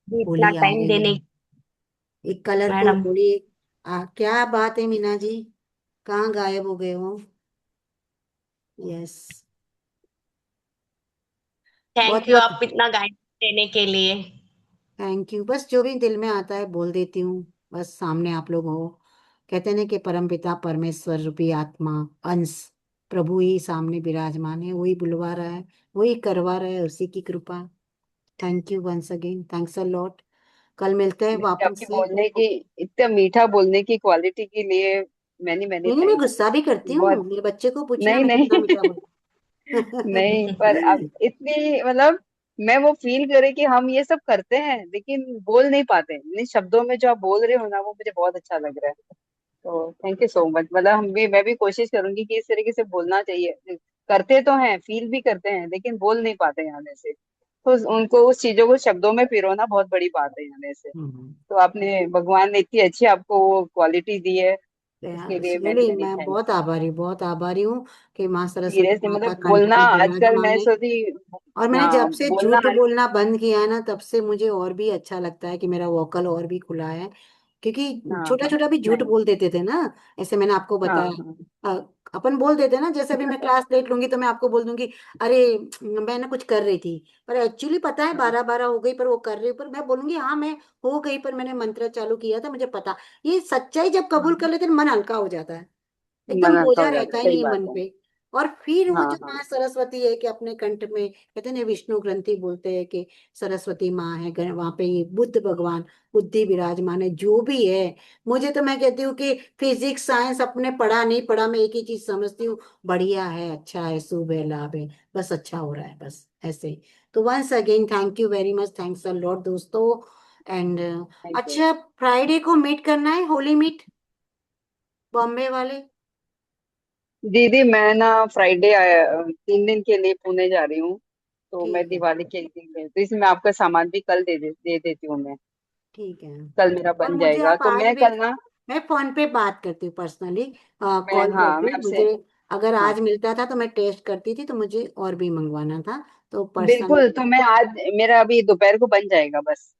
इतना होली आ टाइम रही है, देने एक कलरफुल मैडम। होली। क्या बात है मीना जी, कहाँ गायब हो गए हो? यस, बहुत थैंक यू बहुत आप इतना गाइड देने के लिए। Thank you. बस जो भी दिल में आता है बोल देती हूँ, बस सामने आप लोग हो। कहते हैं ना कि परमपिता परमेश्वर रूपी आत्मा, अंश प्रभु ही सामने विराजमान है, वही बुलवा रहा है, वही करवा रहा है, उसी की कृपा। Thank you once again, thanks a lot. कल मिलते हैं दीदी, वापस आपकी से। बोलने की, इतना मीठा बोलने की क्वालिटी के लिए मैनी मैनी नहीं नहीं, मैं थैंक्स। गुस्सा भी करती हूँ, बहुत। मेरे बच्चे को पूछना नहीं मैं कितना नहीं मीठा बोल। नहीं, पर अब इतनी मतलब मैं वो फील करे कि हम ये सब करते हैं लेकिन बोल नहीं पाते, इन शब्दों में जो आप बोल रहे हो ना, वो मुझे बहुत अच्छा लग रहा है। तो थैंक यू सो मच। मतलब मैं भी कोशिश करूंगी कि इस तरीके से बोलना चाहिए। करते तो हैं, फील भी करते हैं, लेकिन बोल नहीं पाते हैं आने से। तो उनको उस चीजों को शब्दों में पिरोना बहुत बड़ी बात है आने से। हम्म। तो आपने, भगवान ने इतनी अच्छी आपको वो क्वालिटी दी है, उसके लिए मैनी रियली मैनी मैं थैंक्स। बहुत आभारी हूँ कि माँ सरस्वती सीरियसली, माता मतलब कंठ बोलना पे आजकल विराजमान मैं है। सोची। और मैंने हाँ, जब से बोलना। झूठ बोलना बंद किया है ना, तब से मुझे और भी अच्छा लगता है कि मेरा वोकल और भी खुला है। क्योंकि हाँ छोटा हाँ। छोटा भी झूठ नहीं। बोल देते थे ना, ऐसे मैंने आपको हाँ बताया। हाँ। अपन बोल देते ना, जैसे अभी मैं क्लास लेट लूंगी तो मैं आपको बोल दूंगी, अरे मैं ना कुछ कर रही थी, पर एक्चुअली पता है हाँ 12 12 हो गई, पर वो कर रही हूँ, पर मैं बोलूंगी हाँ मैं हो गई, पर मैंने मंत्र चालू किया था, मुझे पता। ये सच्चाई जब कबूल कर हाँ। लेते हैं, मन हल्का हो जाता है, एकदम मन हल्का बोझा हो जाता रहता है, ही सही नहीं है बात मन है। पे। और फिर वो हाँ जो हाँ। माँ सरस्वती है कि अपने कंठ में, कहते हैं ना विष्णु ग्रंथि बोलते हैं कि सरस्वती माँ है, वहां पे ये बुद्ध भगवान, बुद्धि विराजमान है, जो भी है। मुझे तो, मैं कहती हूँ कि फिजिक्स साइंस अपने पढ़ा नहीं पढ़ा, मैं एक ही चीज समझती हूँ, बढ़िया है, अच्छा है, शुभ है, लाभ है, बस अच्छा हो रहा है, बस ऐसे ही। तो once again thank you very much, thanks a lot दोस्तों। And thank you. अच्छा, फ्राइडे को मीट करना है, होली मीट, बॉम्बे वाले। दीदी, मैं ना फ्राइडे 3 दिन के लिए पुणे जा रही हूँ। तो मैं ठीक है, दिवाली के लिए, तो इसमें आपका सामान भी कल दे देती हूँ मैं। ठीक है। कल मेरा और बन मुझे जाएगा, आप तो आज मैं भी, कल ना, मैं फोन पे बात करती हूँ पर्सनली, मैं, कॉल हाँ, करती मैं हूँ आपसे, मुझे। अगर हाँ आज मिलता था तो मैं टेस्ट करती थी, तो मुझे और भी मंगवाना था, तो पर्सनली। बिल्कुल। तो मैं आज, मेरा अभी दोपहर को बन जाएगा बस।